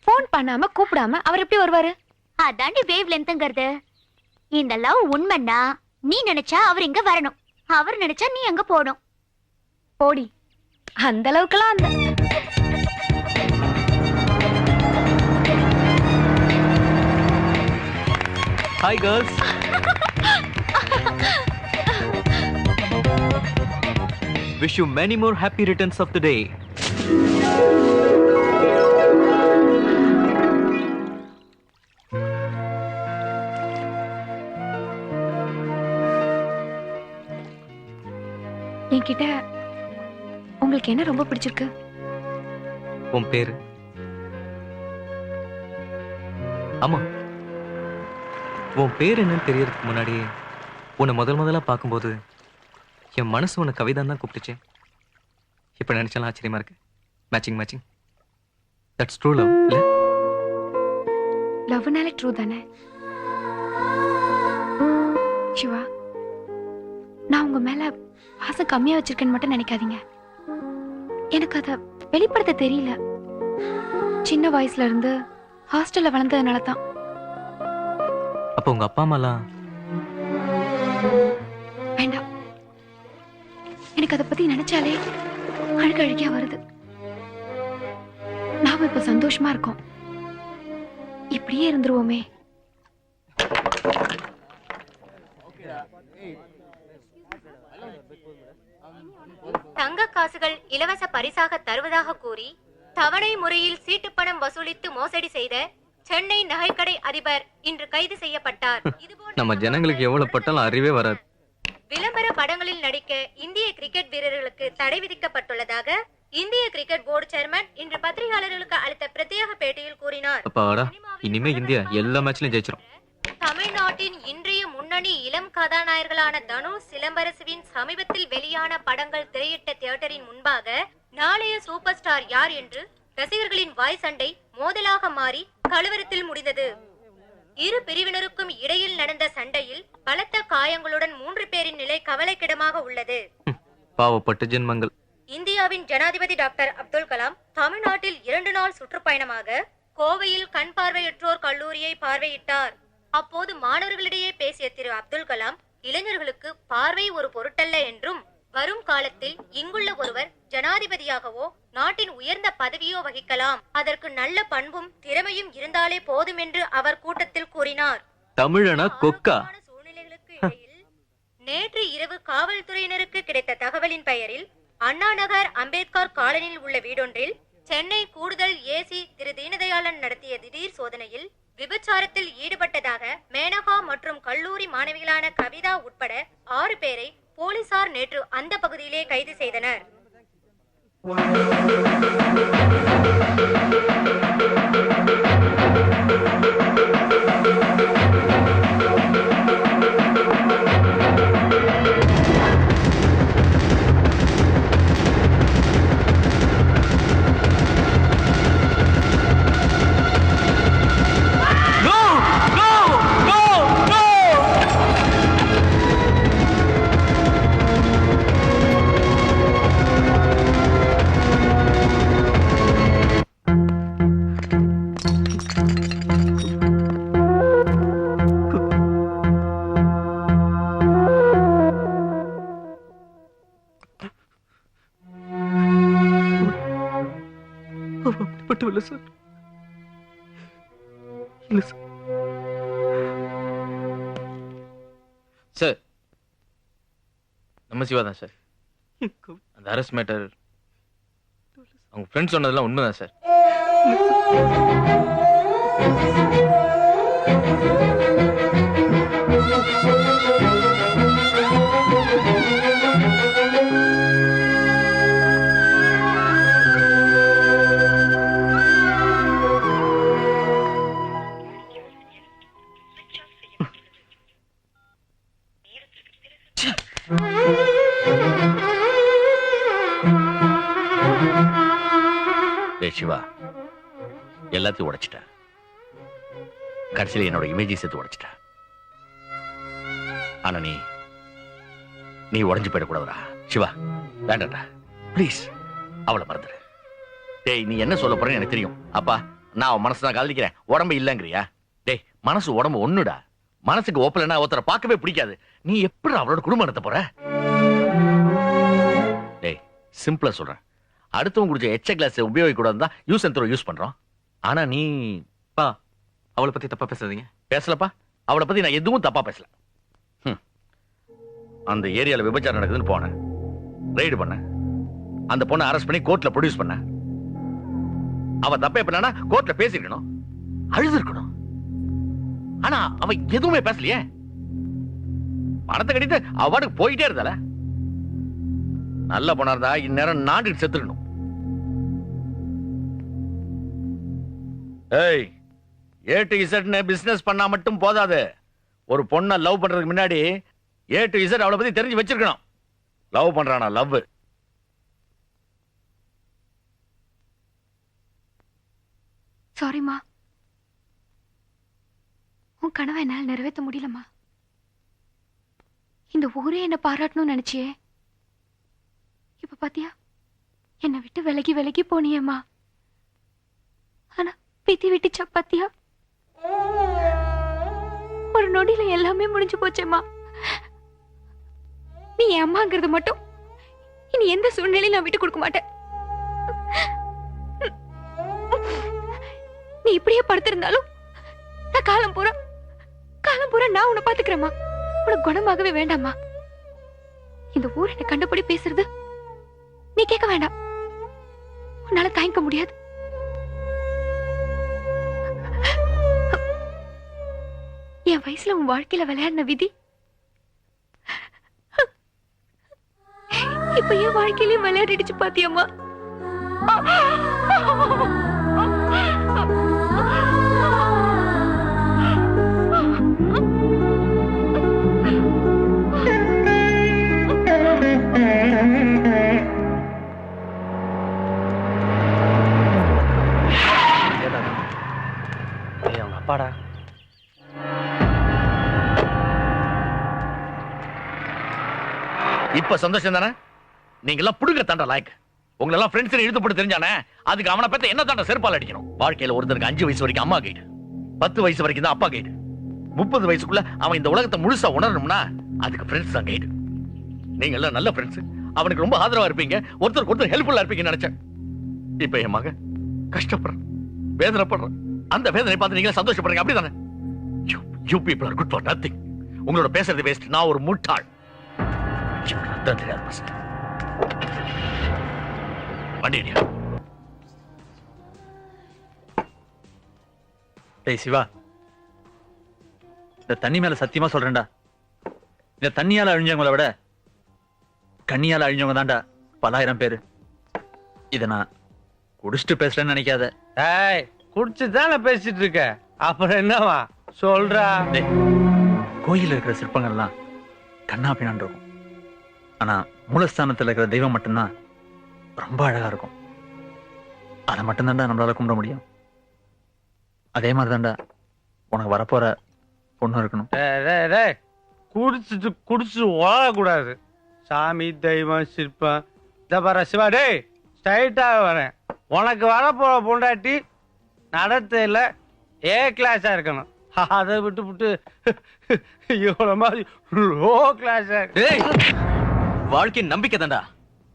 போன் பண்ணாம கூப்பிடாம அவர் எப்படி வருவாரு? அதாண்டி வேவ் லென்த்ங்கிறது. இந்த லவ் உண்மைன்னா நீ நினைச்சா அவர் இங்க வரணும், அவர் நினைச்சா நீ அங்க போகணும். போடி, அந்த அளவுக்குலாம் அந்த Hi girls. Wish you many more happy returns of the day. என்கிட்ட உங்களுக்கு என்ன ரொம்ப பிடிச்சிருக்கு? உன் பேரு? ஆமா, உன் பேர் என்னன்னு தெரியறதுக்கு முன்னாடியே உன்னை முதல்ல பார்க்கும்போது என் மனசு உன்னை கவிதான் தான் கூப்பிட்டுச்சு. இப்ப நினைச்சாலும் ஆச்சரியமா இருக்கு. மேட்சிங். தட்ஸ் ட்ரூ லவ், இல்ல? லவ்னால ட்ரூ தானே? சிவா, நான் உங்க மேல பாசம் கம்மியா வச்சிருக்கேன்னு மட்டும் நினைக்காதீங்க. எனக்கு அதை வெளிப்படுத்த தெரியல. சின்ன வயசுல இருந்து ஹாஸ்டல்ல வளர்ந்ததுனால தான். அப்ப உங்க அப்பா அம்மாலாம்? வேண்டாம், எனக்கு அதை பத்தி நினைச்சாலே அழுகியா வருது. நாம இப்ப சந்தோஷமா இருக்கோம், இப்படியே இருந்துருவோமே. தங்க காசுகள் இலவச பரிசாக தருவதாக கூறி தவணை முறையில் சீட்டுப்பணம் வசூலித்து மோசடி செய்த சென்னை நகைக்கடை அதிபர் இன்று கைது செய்யப்பட்டார். நம்ம ஜனங்களுக்கு எவ்வளவு பட்டாலும் அறிவே வராது. விளம்பர படங்களில் நடிக்க இந்திய கிரிக்கெட் வீரர்களுக்கு தடை விதிக்கப்பட்டுள்ளதாக இந்திய கிரிக்கெட் போர்டு சேர்மன் இன்று பத்திரிகையாளர்களுக்கு அளித்த பிரத்யேக பேட்டியில் கூறினார். அப்பாடா, இனிமே இந்தியா எல்லா மேட்ச்லயும் ஜெயிச்சிரும். தமிழ்நாட்டின் இன்றைய முன்னணி இளம் கதாநாயகர்களான தனுஷ், சிலம்பரசுவின் சமீபத்தில் வெளியான படங்கள் திரையிட்ட தியேட்டரின் முன்பாக நாளைய சூப்பர் ஸ்டார் யார் என்று ரசிகர்களின் வாய் சண்டை மோதலாக மாறி கலவரத்தில் முடிந்தது. இரு பிரிவினருக்கும் இடையில் நடந்த சண்டையில் பலத்த காயங்களுடன் 3 பேரின் நிலை கவலைக்கிடமாக உள்ளது. பாவப்பட்ட ஜென்மங்கள். இந்தியாவின் ஜனாதிபதி டாக்டர் அப்துல் கலாம் தமிழ்நாட்டில் 2 நாள் சுற்றுப்பயணமாக கோவையில் கண் பார்வையற்றோர் கல்லூரியை பார்வையிட்டார். அப்போது மாணவர்களிடையே பேசிய திரு அப்துல் கலாம், இளைஞர்களுக்கு பார்வை ஒரு பொருட்டல்ல என்றும் வரும் காலத்தில் இங்குள்ள ஒருவர் ஜனாதிபதியாகவோ நாட்டின் உயர்ந்த பதவியோ வகிக்கலாம், அதற்கு நல்ல பண்பும் திறமையும் இருந்தாலே போதும் என்று அவர் கூட்டத்தில் கூறினார். தமிழனா கொக்கா. சூழ்நிலைகளுக்கு இடையில் நேற்று இரவு காவல்துறையினருக்கு கிடைத்த தகவலின் பெயரில் அண்ணா நகர் அம்பேத்கர் காலனியில் உள்ள வீடொன்றில் சென்னை கூடுதல் ஏசி திரு தீனதயாளன் நடத்திய திடீர் சோதனையில் விபச்சாரத்தில் ஈடுபட்டதாக மேனகா மற்றும் கல்லூரி மாணவிகளான கவிதா உட்பட 6 பேரை போலீசார் நேற்று அந்த பகுதியிலே கைது செய்தனர். இல்ல சார், இல்ல சார். சார், நம்ம சிவா தான் சார். அந்த அரஸ்ட் மேட்டர் அவங்க ஃப்ரெண்ட்ஸ் சொன்னதெல்லாம் உண்மைதான் சார். சிவா, எல்லாத்தையும் உடைச்சிட்ட. கடைசியில் என்னோட இமேஜை சேர்த்து உடைச்சிட்ட. ஆனா நீ உடைஞ்சு போயிடக்கூடாதுடா சிவா. வேண்டாம்டா, ப்ளீஸ் அவளை மறந்துடு. டேய், நீ என்ன சொல்ல போறேன்னு எனக்கு தெரியும். அப்பா, நான் அவன் மனசு தான் காதலிக்கிறேன், உடம்பு இல்லங்கிறியா? டேய், மனசு உடம்பு ஒண்ணுடா. மனசுக்கு ஓப்பலன்னா ஒருத்தரை பார்க்கவே பிடிக்காது. நீ எப்படி அவளோட குடும்பம் நடத்த போற? டேய், சிம்பிளா சொல்றேன், அடுத்தவங்க குடிச்ச எச்ச கிளாஸ் உபயோகிக்க கூடாது தான் யூஸ் அண்ட் த்ரோ யூஸ் பண்றோம். ஆனா நீ பா, அவளை பத்தி தப்பா பேசாதீங்க. பேசலப்பா, அவளை பத்தி நான் எதுவும் தப்பா பேசல. அந்த ஏரியால விபச்சாரம் நடக்குதுன்னு போனேன், ரைடு பண்ண, அந்த பொண்ணை அரெஸ்ட் பண்ணி கோர்ட்ல ப்ரொடியூஸ் பண்ண. அவ தப்பே பண்ணா கோர்ட்ல பேசிருக்கணும், அழுது இருக்கணும். ஆனா அவ எதுவுமே பேசலையே. பணத்தை கட்டிட்டு அவார்டுக்கு போயிட்டே இருந்தால. நல்ல பொண்ணா இருந்தா இந்நேரம் நாட்டுக்கு செத்துருக்கணும். ஏய், ஏ டு இசட்னு பிசினஸ் பண்ணா மட்டும் போதாது. ஒரு பொண்ணை லவ் பண்றதுக்கு முன்னாடி ஏ டு இசட் அவளை பத்தி தெரிஞ்சு வச்சிருக்கணும். லவ் பண்றானா லவ். சாரிம்மா, உன் கனவை என்னால் நிறைவேற்ற முடியலம்மா. இந்த ஊரே என்ன பாராட்டணும்னு நினைச்சியே, இப்ப பாத்தியா என்னை விட்டு விலகி விலகி போனியேம்மா. ஆனா பித்தி விட்டு சப்பாத்தியா ஒரு நொடியில எல்லாமே முடிஞ்சு போச்சேம்மா. நீ என் அம்மாங்கிறது மட்டும் இனி எந்த சூழ்நிலையும் நான் விட்டு கொடுக்க மாட்டேன். நீ இப்படியே படுத்திருந்தாலும் நான் காலம் பூரா நான் உன்னை பாத்துக்கிறேம்மா. உனக்கு குணமாகவே வேண்டாமா. இந்த ஊர் என்ன கண்டபடி பேசுறது நீ கேட்க வேண்டாம். உன்னால தாங்கிக்க முடியாது. என் வயசுல உன் வாழ்க்கையில விளையாடின விதி இப்ப என் வாழ்க்கையிலயும் விளையாடிடுச்சு பாத்தியம்மா. அவங்க அப்பாடா. இப்ப சந்தோஷம் தானே? நீங்க எல்லாம் புடுங்க தாண்டா லாய்க்கு. உங்களை எல்லாம் ஃப்ரெண்ட்ஸ் இழுத்து போட்டு தெரிஞ்சானே, அதுக்கு அவனை பத்தி என்ன தாண்டா செருப்பால் அடிக்கணும். வாழ்க்கையில ஒருத்தருக்கு 5 வயசு வரைக்கும் அம்மா கைடு, 10 வயசு வரைக்கும் தான் அப்பா கைடு, 30 வயசுக்குள்ள அவன் இந்த உலகத்தை முழுசா உணரணும்னா அதுக்கு ஃப்ரெண்ட்ஸ் தான் கைடு. நீங்க எல்லாம் நல்ல ஃப்ரெண்ட்ஸ், அவனுக்கு ரொம்ப ஆதரவா இருப்பீங்க, ஒருத்தருக்கு ஒருத்தர் ஹெல்ப்ஃபுல்லா இருப்பீங்கன்னு நினைச்சேன். இப்ப என் மகன் கஷ்டப்படுறான், வேதனைப்படுறான். அந்த வேதனை பார்த்து நீங்க சந்தோஷப்படுறீங்க, அப்படிதானே? You people are good for nothing. உங்களோட பேசுறது வேஸ்ட். நான் ஒரு முட்டாள். டேய் சிவா, இந்த தண்ணி மேல சத்தியமா சொல்றேன்டா, இந்த தண்ணியால அழிஞ்சவங்களை விட கண்ணியால அழிஞ்சவங்க தான்டா பலாயிரம் பேரு. இத நான் குடிச்சிட்டு பேசுறேன்னு நினைக்காத. ஏய், குடிச்சுதானே பேசிட்டு இருக்க, அப்புறம் என்னவா சொல்றா? கோயில்ல இருக்கிற சிற்பங்கள்லாம் கண்ணா பின்னான் இருக்கும், ஆனா மூலஸ்தானத்துல இருக்கிற தெய்வம் மட்டும்தான் ரொம்ப அழகா இருக்கும். அதை மட்டும்தான்டா நம்மளால கும்பிட முடியும். அதே மாதிரிதான்டா உனக்கு வரப்போற பொண்ணு இருக்கணும். குடிச்சு ஓடக்கூடாது. சாமி, தெய்வம், சிற்பம், இத பாரு சிவா, டேய் ஸ்ட்ரைட்டாக வரேன். உனக்கு வரப்போற பொண்டாட்டி நடத்தையில ஏ கிளாஸா இருக்கணும். அதை விட்டு விட்டு இவ்வளவு மாதிரி லோ கிளாஸா. வாழ்க்கையின் நம்பிக்கை தான்டா.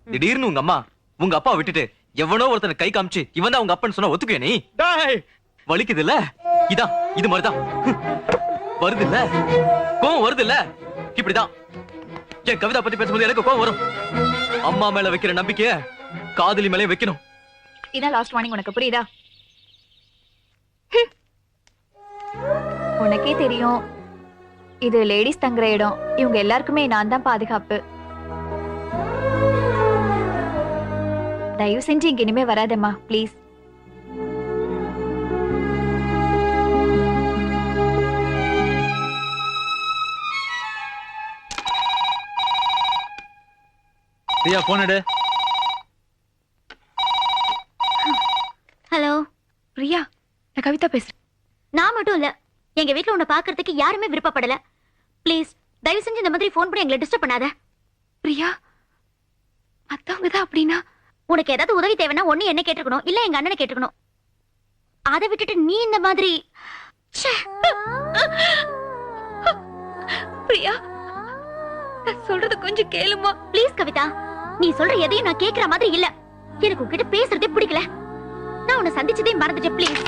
திடீர்னு உங்க அம்மா உங்க அப்பா விட்டுட்டு எவனோ ஒருத்தனை கை காமிச்சு இவன் தான் உங்க அப்பன்னு சொன்னா ஒத்துக்குவே நீ? வலிக்குது இல்ல? இதான் இது மாதிரிதான் வருது இல்ல, கோவம் வருது இல்ல? இப்படிதான் என் கவிதா பத்தி பேசும்போது எனக்கு கோவம் வரும். அம்மா மேல வைக்கிற நம்பிக்கைய காதலி மேலே வைக்கணும். இதான் லாஸ்ட் வார்னிங், உனக்கு புரியுதா? உனக்கே தெரியும் இது லேடிஸ் தங்குற இடம், இவங்க எல்லாருக்குமே நான் தான் பாதுகாப்பு. தயவு செஞ்சு இங்க இனிமே வராதம்மா ப்ளீஸ். பிரியா போன் எடு. ஹலோ பிரியா, நான் கவிதா பேசுறேன். நான் மட்டும் இல்ல, எங்க வீட்ல உன்னை பாக்குறதுக்கு யாருமே விருப்பப்படல. ப்ளீஸ் தயவு செஞ்சு இந்த மாதிரி ஃபோன் பண்ணி எங்களை டிஸ்டர்ப் பண்ணாத. பிரியா, மத்தவங்க தான் அப்படின்னா உனக்கு ஏதாவது உதவி தேவைன்னா ஒண்ணு என்ன கேட்டுக்கணும், இல்ல எங்க அண்ணனை கேட்டுக்கணும். அதை விட்டுட்டு நீ இந்த மாதிரி. பிரியா, நான் சொல்றது கொஞ்சம் கேளுமா ப்ளீஸ். கவிதா, நீ சொல்ற எதையும் நான் கேக்குற மாதிரி இல்ல. எனக்கு உன்கிட்ட பேசுறதே பிடிக்கல. நான் உன்னை சந்திச்சதே மறந்துட்டேன். ப்ளீஸ்.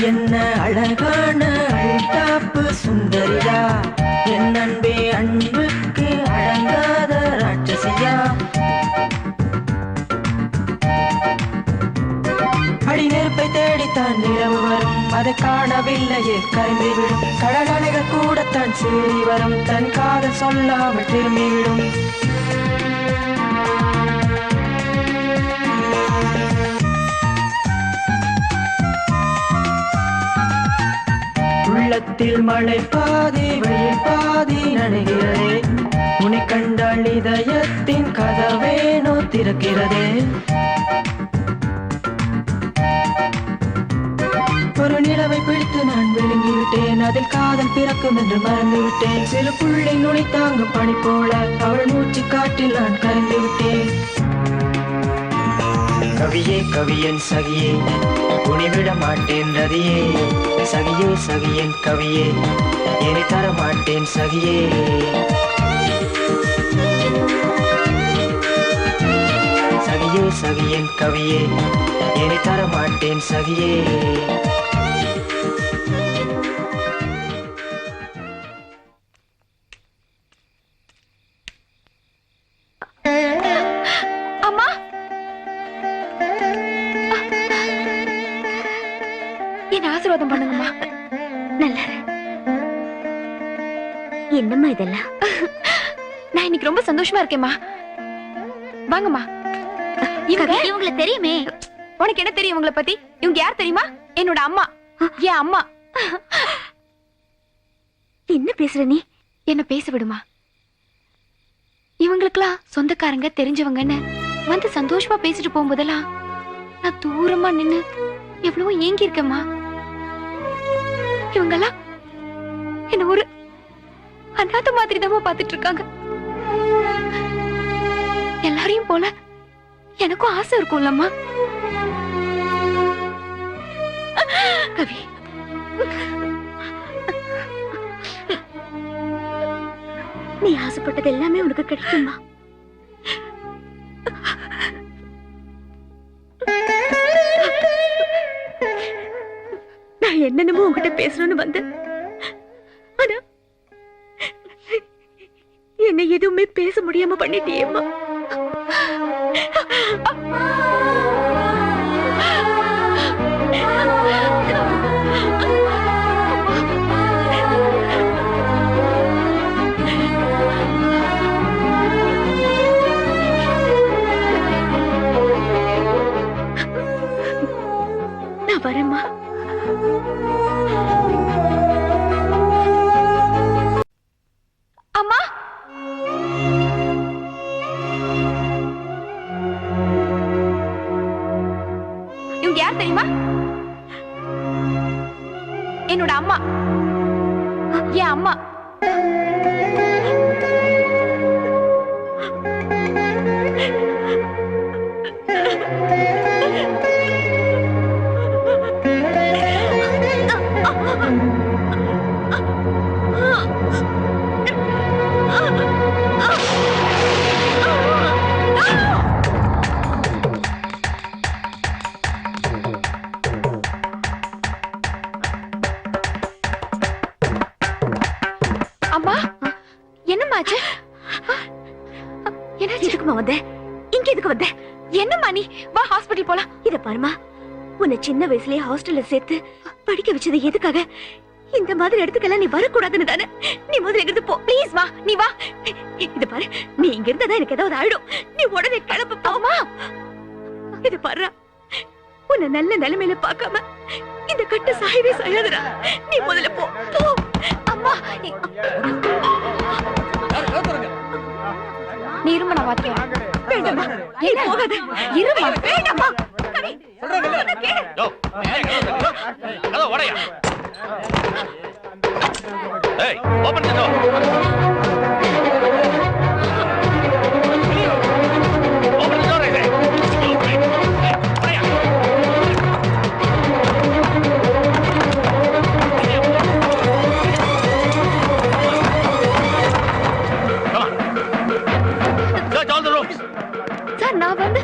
என்ன அழகான அல்டாப்பு சுந்தரியா, என் அன்பே அன்புக்கு அடங்காத ராட்சசியா. அடி நெருப்பை தேடித்தான் நிலவு வரும், அதை காணவில்லையே கரைந்து விடும். கடல் அலைகள் கூடத்தான் சேரி வரும், தன் காதல் சொல்லாமல் திரும்பிவிடும். உள்ளத்தில் மழை பாதி வெயில் பாதி நனைகிறதே உன்னை கண்டால் இதயத்தின் கதவேனோ திறக்கிறதே ஒரு நிலவை பிடித்து நான் விழுங்கிவிட்டேன் அதில் காதல் பிறக்கும் என்று மறந்துவிட்டேன் சிறு புள்ளை நுனி தாங்கும் பனி போல அவள் மூச்சு காற்றில் நான் கலந்து விட்டேன் கவியே கவியன் சகியே உனிவிட மாட்டேன் ரதியே சகியே சகியன் கவியே என்னை தர மாட்டேன் சகியே சகியே சகியன் கவியே என்னை தர மாட்டேன் சகியே அம்மா என்ன ஆசீர்வாதம் பண்ணுங்கம்மா. நல்லா இரு. என்னம்மா இதெல்லாம்? நான் இன்னைக்கு ரொம்ப சந்தோஷமா இருக்கேம்மா. வாங்கம்மா. இவங்களை தெரியுமே. உனக்கு என்ன தெரியும் இவங்கள பத்தி? இவங்க யார் தெரியுமா? என்னோட அம்மா. என் அம்மா. என்ன பேசுற நீ? என்ன பேச விடுமா. இவங்களுக்கெல்லாம் சொந்தக்காரங்க தெரிஞ்சவங்கன்னு வந்து சந்தோஷமா பேசிட்டு போகும்போதெல்லாம் நான் தூரமா நின்னு எவ்வளவோ ஏங்கி இருக்கேம்மா. இவங்கெல்லாம் என்ன ஒரு அநாத மாதிரி தான் பாத்துட்டு இருக்காங்க. எல்லாரையும் போல எனக்கும் ஆசை இருக்கும்லம்மா. கவி, நீ ஆசைப்பட்டது எல்லாமே உனக்கு கிடைக்குமா? நான் என்னென்னமோ உங்ககிட்ட பேசணும்னு வந்து ஆனா என்ன எதுவுமே பேச முடியாம பண்ணிட்டியேம்மா. நான் வரேம்மா. அம்மா, இவங்க யார் தெரியுமா? என்னோட அம்மா. என் அம்மா. அம்மா, என்னம்மாச்சு? என்னாச்சு? எதுக்குமா வந்த? இங்க எதுக்கு வந்த? என்னம்மா நீ? வா ஹாஸ்பிடல் போலாம். இத பாருமா, உன்னை சின்ன வயசுலயே ஹாஸ்டல்ல சேர்த்து படிக்க வச்சது எதுக்காக? இந்த மாதிரி இடத்துக்கெல்லாம் நீ வரக்கூடாதுன்னு தானே. நீ முதல்ல இங்கிருந்து போ. ப்ளீஸ் மா, நீ வா. இத பாரு, நீ இங்க இருந்தாதான் எனக்கு ஏதாவது ஆயிடும். நீ உடனே கிளம்பு போமா. இத பாரு, உன்னை நல்ல நிலைமையில பார்க்காம இந்த கட்டு சாயவே சாயாதுடா. நீ முதல்ல போ. போ. அம்மா, நீ இருமா, நான் பாத்துக்கிறேன். வேண்டாமா, நீ போகாத. இருமா. வேண்டாமா. யோ, கதவு உடையா. ஏய், ஓபன் தி டோர். ஓபன் தி டோர். ஏய், உடையா. Come on. Search all the rooms. Sir, நான் வந்து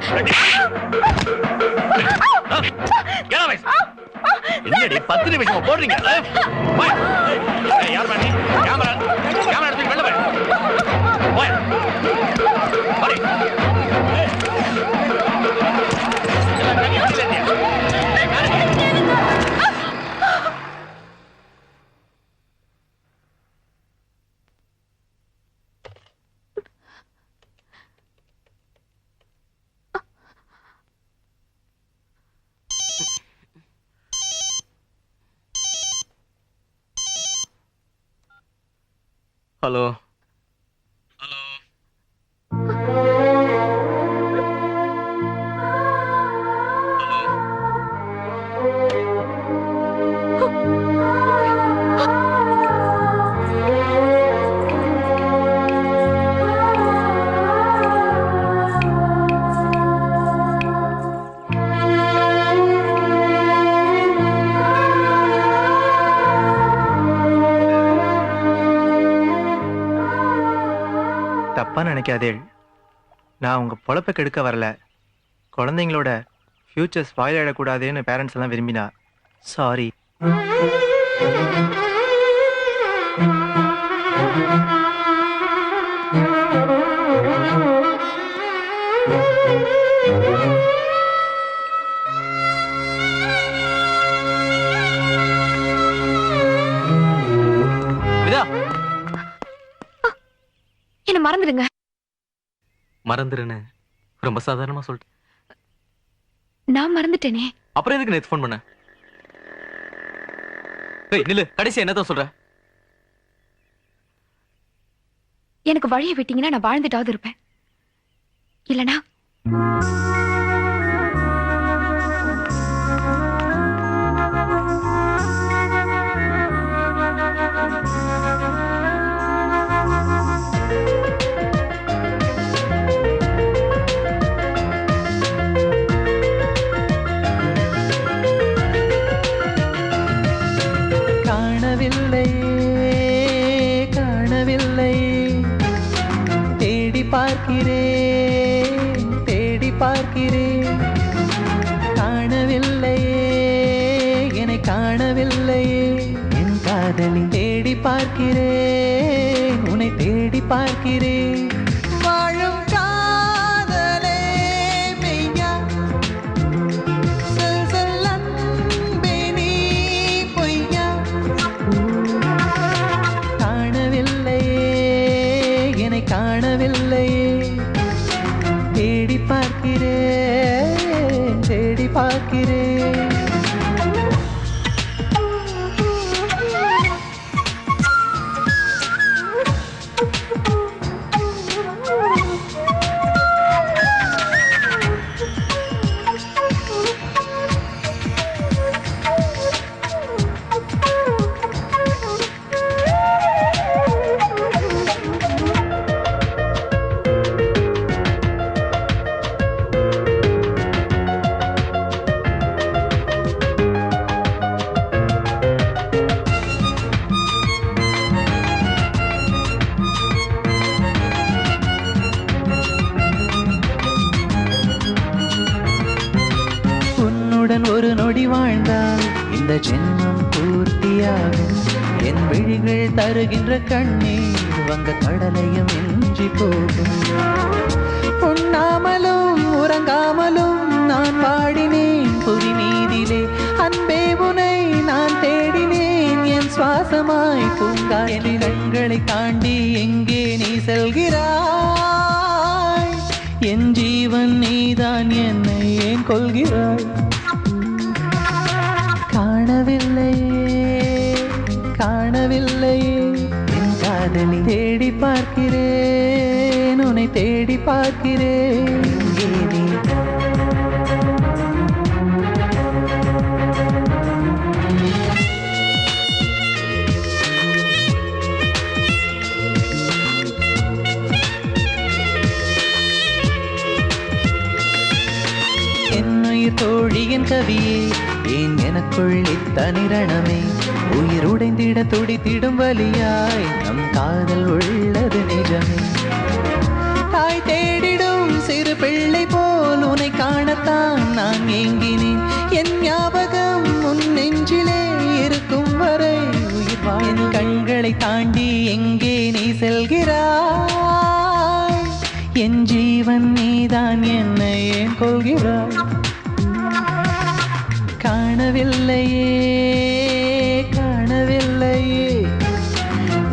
என்னடி 10 நிமிஷமா போடுறீங்க? யார் பண்ணி கேமரா எடுத்து வெளில போய் ஹலோ தப்பா நினைக்காதே, நான் உங்க பொழப்ப கெடுக்க வரல. குழந்தைங்களோட ஃபியூச்சர் ஸ்பாயில் ஆயிடக்கூடாதுன்னு பேரண்ட்ஸ் எல்லாம் விரும்பினா சாரி. விதா, என்ன மறந்துடுங்க. மறந்துருன்னு ரொம்ப சாதாரணமா சொல்லிட்டு நான் மறந்துட்டேனே. அப்புறம் எதுக்கு நேத்து ஃபோன் பண்ண? ஏய் நில்லு, கடைசி என்னதான் சொல்ற? எனக்கு வழியை விட்டீங்கன்னா நான் வாழ்ந்துட்டாவது இருப்பேன். இல்லனா பார்க்கிறேன், தேடி பார்க்கிறேன், காணவில்லையே, என்னை காணவில்லையே என் காதலி. தேடி பார்க்கிறேன், உன்னை தேடி பார்க்கிறேன். வாழும் காதலே மெய்யா, சொல் சொல் அன்பே நீ பொய்யா. காணவில்லையே, என்னை காணவில்லையே, தேடி பார்க்கிறேன், தேடி பார்க்கிறேன். ஒரு நொடி வாழ்ந்தால் இந்த ஜென்மம் பூர்த்தியாகும். என் விழிகள் தருகின்ற கண்ணீர் வங்க கடலையும் எஞ்சி போகும். உண்ணாமலும் உறங்காமலும் நான் பாடினேன் புவி மீதிலே. அன்பே உனை நான் தேடினேன் என் சுவாசமாய் பூங்கா. என் கண்களை தாண்டி எங்கே நீ செல்கிறாய்? என் ஜீவன் நீதான், என்னை ஏன் கொள்கிறாய்? காணவில்லையே, காணவில்லையே என் காதலி. தேடி பார்க்கிறேன், உன்னை தேடி பார்க்கிறேன். என்னுயிர் தோழியின் கவியே, ஏன் எனக்குள் இத்தனை ரணமே? உயிர் உடைந்திட துடித்திடும் வலியாய் நம் காதல் உள்ளது நிஜமே. தாய் தேடிடும் சிறு பிள்ளை போல் உன்னை காணத்தான் நான் ஏங்கினேன். என் ஞாபகம் உன் நெஞ்சிலே இருக்கும் வரை உயிர் வாழும். கண்களை தாண்டி எங்கே நீ செல்கிறாய்? என் ஜீவன் நீதான், என்னை ஏன் கொள்கிறாய்? காணவில்லையே, காணவில்லையே,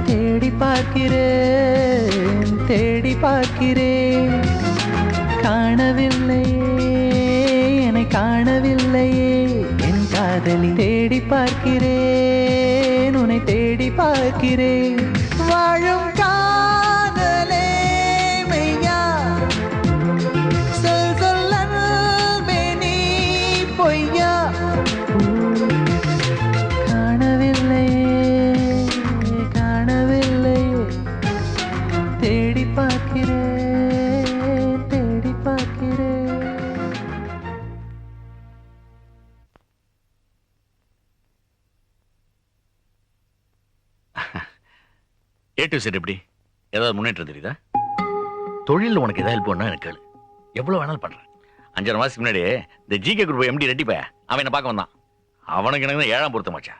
தேடி பார்க்கிறேன், தேடி பார்க்கிறேன். காணவில்லையே, என்னை காணவில்லையே என் காதலி. தேடி பார்க்கிறேன், உன்னை தேடி பார்க்கிறேன். வாழும் ஏ டு செட் எப்படி ஏதாவது முன்னேற்றம் தெரியுதா? தொழிலில் உனக்கு ஏதாவது ஹெல்ப் பண்ணா எனக்கு கேளு, எவ்வளவு வேணாலும் பண்றேன். 5 மாசத்துக்கு முன்னாடி இந்த ஜிகே குரூப் எம்டி ரெட்டிப்ப அவன் என்ன பார்க்க வந்தான். அவனுக்கு எனக்கு தான் 7ஆம் பொருத்தமாச்சா.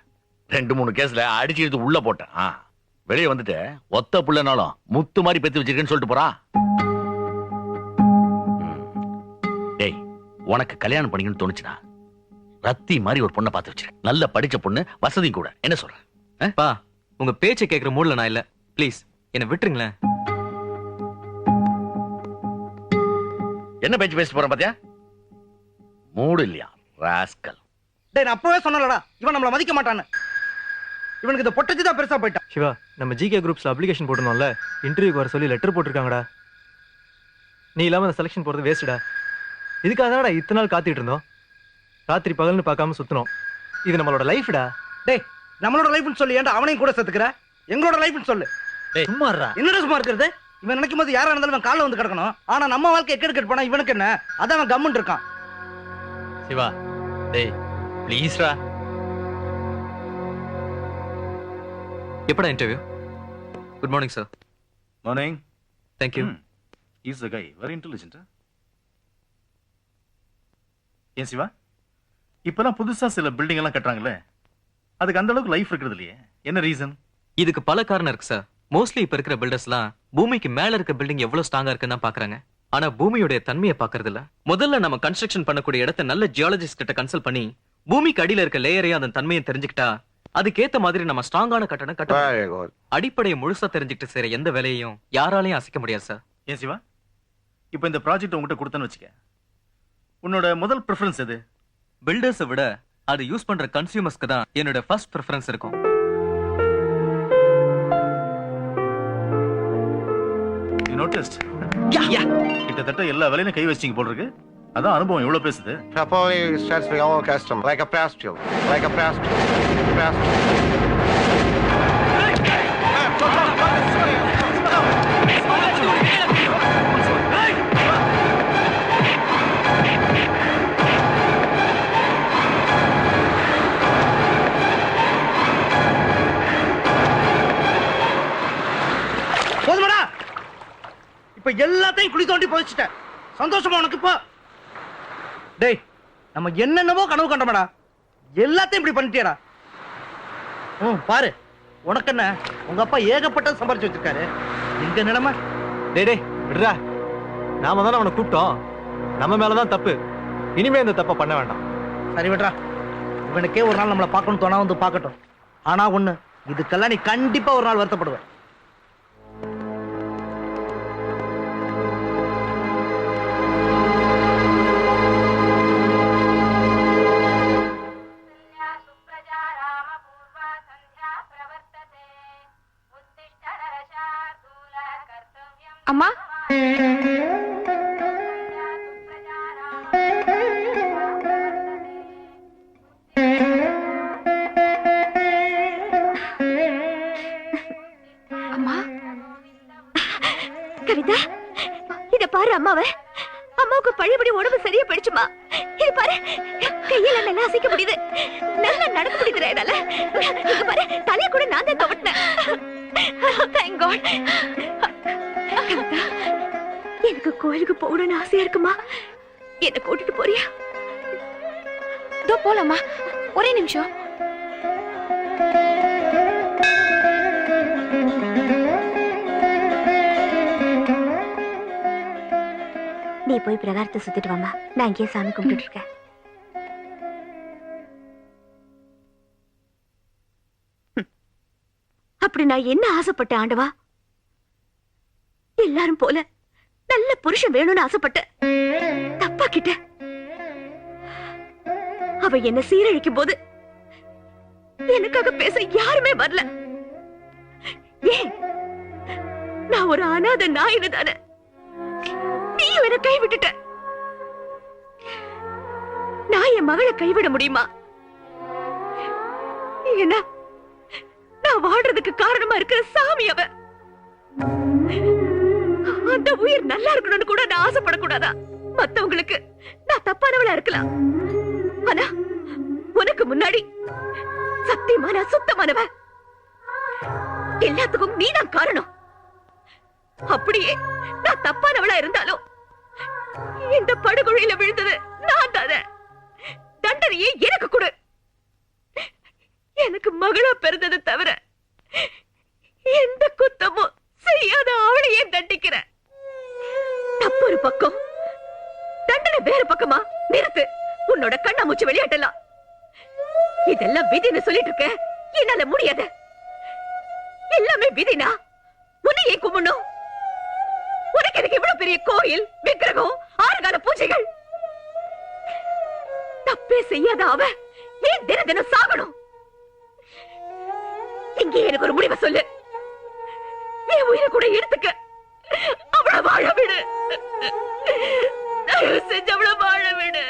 2-3 கேஸ்ல அடிச்சு எடுத்து உள்ள போட்டேன். வெளியே வந்துட்டு ஒத்த புள்ளனாலும் முத்து மாதிரி பெத்து வச்சிருக்கேன்னு சொல்லிட்டு போறான். டேய், உனக்கு கல்யாணம் பண்ணிக்கணும்னு தோணுச்சுனா ரத்தி மாதிரி ஒரு பொண்ணை பார்த்து வச்சிருக்கேன். நல்ல படிச்ச பொண்ணு, வசதியும் கூட. என்ன சொல்ற? பா, உங்க பேச்சை கேட்கிற மூட்ல நான் இல்ல. ப்ளீஸ் என்ன விட்டுருங்களேன். என்ன பேச்சு பேசிட்டு போறேன் பாத்தியா? மூடு இல்லையா ராஸ்கல். டேய், நான் அப்பவே சொன்னலடா இவன் நம்மள மதிக்க மாட்டான்னு. இவனுக்கு இந்த பொட்டச்சி தான் பெருசா போயிட்டான். சிவா, நம்ம ஜிகே குரூப்ஸ்ல அப்ளிகேஷன் போடணும்ல, இன்டர்வியூக்கு வர சொல்லி லெட்டர் போட்டிருக்காங்கடா. நீ இல்லாம அந்த செலக்ஷன் போறது வேஸ்ட்டா. இதுக்காக தானடா இத்தனை நாள் காத்துட்டு இருந்தோம். ராத்திரி பகல்னு பார்க்காம சுத்தணும். இது நம்மளோட லைஃப்டா. டேய், நம்மளோட லைஃப்னு சொல்லி ஏன்டா அவனையும் கூட சேர்த்துக்கிற? எங்களோட லைஃப்னு சொல்லு. டேய் சும்மாறா. என்னடா சும்மா இருக்கிறது? இவன் நினைக்கும் போது யாரா இருந்தாலும் காலைல வந்து கிடக்கணும். ஆனா நம்ம வாழ்க்கை எக்கெடுக்கெட்டு போனா இவனுக்கு என்ன? அதான் அவன் கம்முன்னு இருக்கான். சிவா, டேய் ப்ளீஸ்ரா. எப்படா interview? Good morning sir. Morning. Thank you. Is the guy very intelligent. ஏன் சிவா, இப்பெல்லாம் புதுசா சில பில்டிங் எல்லாம் கட்டுறாங்கல்ல, அதுக்கு அந்த அளவுக்கு லைஃப் இருக்கிறது இல்லையே, என்ன ரீசன்? இதுக்கு பல காரணம் இருக்கு சார். மோஸ்ட்லி இப்ப இருக்கிற பில்டர்ஸ்லாம் பூமிக்கு மேல இருக்க பில்டிங் எவ்வளவு ஸ்ட்ராங்கா இருக்குன்னு தான் பாக்குறாங்க. ஆனா பூமியோட தன்மையை பாக்குறது இல்ல. முதல்ல நம்ம கன்ஸ்ட்ரக்ஷன் பண்ணக்கூடிய இடத்தை நல்ல ஜியாலஜிஸ்ட் கிட்ட கன்சல்ட் பண்ணி பூமிக்கு அடியில இருக்க லேயரையும் அதன் தன்மையை தெரிஞ்சுக்கிட்டா அதுக்கேத்த மாதிரி நம்ம ஸ்ட்ராங்கான கட்டணம் கட்ட. அடிப்படையை முழுசா தெரிஞ்சுக்கிட்டு செய்யற எந்த வேலையையும் யாராலையும் அசைக்க முடியாது சார். ஏன் சிவா, இப்போ இந்த ப்ராஜெக்ட் உங்ககிட்ட கொடுத்தேன்னு வச்சுக்க, உன்னோட முதல் ப்ரிஃபரன்ஸ் எது? பில்டர்ஸை விட அது யூஸ் பண்ற கன்சியூமர்ஸ்க்கு தான் என்னோட ஃபர்ஸ்ட் ப்ரிஃபரன்ஸ் இருக்கும். You noticed? கிட்டத்தட்ட எல்லா வேலையிலும் கை வச்சிங்க போல இருக்கு. அதான் அனுபவம் எவ்வளவு பேசுது. Properly satisfying all custom like a pastille, like a pastille, pastille. போதுமாடா? இப்ப எல்லாத்தையும் குழி தோண்டி போயிச்சிட்ட. சந்தோஷமா உனக்கு இப்போ? டேய், நம்ம என்னென்னவோ கனவு கண்டோமடா, எல்லாத்தையும் இப்படி பண்ணிட்டியடா. பாரு, உனக்கு என்ன, உங்க அப்பா ஏகப்பட்டது சம்பாரிச்சு வச்சிருக்காரு. எங்க நிலைமை? டேய் டேய் விடுறா. நாம தானே அவனை கூப்பிட்டோம். நம்ம மேலதான் தப்பு. இனிமே இந்த தப்பை பண்ண வேண்டாம். சரி விடுறா. இவனுக்கே ஒரு நாள் நம்மளை பார்க்கணும் தோணா வந்து பார்க்கட்டும். ஆனா ஒண்ணு, இதுக்கெல்லாம் நீ கண்டிப்பா ஒரு நாள் வருத்தப்படுவ. அம்மா, அம்மா, கவிதா, இத பாரு அம்மாவை. அம்மாவுக்கு பழையபடி உடம்பு சரியா போயிடுச்சுமா. இது பாரு, கையில நல்லா அசைக்க முடியுது, நல்லா நடக்க முடியுது என்னால. இங்க பாரு, தலைய கூட நான் தான் துவட்டினேன். Thank God. கவிதா, எனக்கு கோயிலுக்கு போகணும்னு ஆசையா இருக்குமா. என்ன கூட்டிட்டு போறியா? இதோ போலாமா. ஒரே நிமிஷம். நீ போய் பிரகாரத்தை சுத்திட்டு வாமா. நான் இங்கேயே சாமி கும்பிட்டு இருக்கேன். அப்படி நான் என்ன ஆசைப்பட்டேன் ஆண்டவா? எல்லாரும் போல நல்ல புருஷன் வேணும்னு ஆசைப்பட்டேன். தப்பாக்கிட்ட. அவ என்ன சீரழிக்கும் போது எனக்காக பேச யாருமே வரல. ஏன்? நான் ஒரு அனாதை நாயினு தானே. நீயும் என்ன கைவிட்டுட்ட. நான் என் மகளை கைவிட முடியுமா? ஏன்னா நான் வாழ்றதுக்கு காரணமா இருக்கிற சாமி அவ. அந்த உயிர் நல்லா இருக்கணும்னு கூட நான் ஆசைப்படக்கூடாதா? மத்தவங்களுக்கு நான் தப்பானவளா இருக்கலாம், ஆனா உனக்கு முன்னாடி சத்தியமா நான் சுத்தமானவ. எல்லாத்துக்கும் நீதான் காரணம். அப்படியே நான் தப்பானவளா இருந்தாலும் இந்த படுகொழியில விழுந்தது நான் தானே. தண்டனையே எனக்கு கொடு. எனக்கு மகளா பிறந்ததை தவிர எந்த குத்தமும் செய்யாத அவளையே தண்டிக்கிற. தப்பு ஒரு பக்கம், தண்டனை வேறு பக்கமா? நிறுத்து உன்னோட கண்ணாமூச்சி விளையாட்டலாம். இதெல்லாம் விதின்னு சொல்லிட்டு இருக்க, என்னால முடியாது. எல்லாமே விதினா உன்னையே கும்பிடணும். உனக்கு எனக்கு இவ்வளவு பெரிய கோயில், விக்கிரகம், 6 கால பூஜைகள். தப்பே செய்யாத அவ ஏன் தின தினம் சாகணும்? இங்கே எனக்கு ஒரு முடிவை சொல்லு. என் உயிரை கூட எடுத்துக்க, அவளை வாழ விடு. தயவு செஞ்சு அவளை வாழ விடு.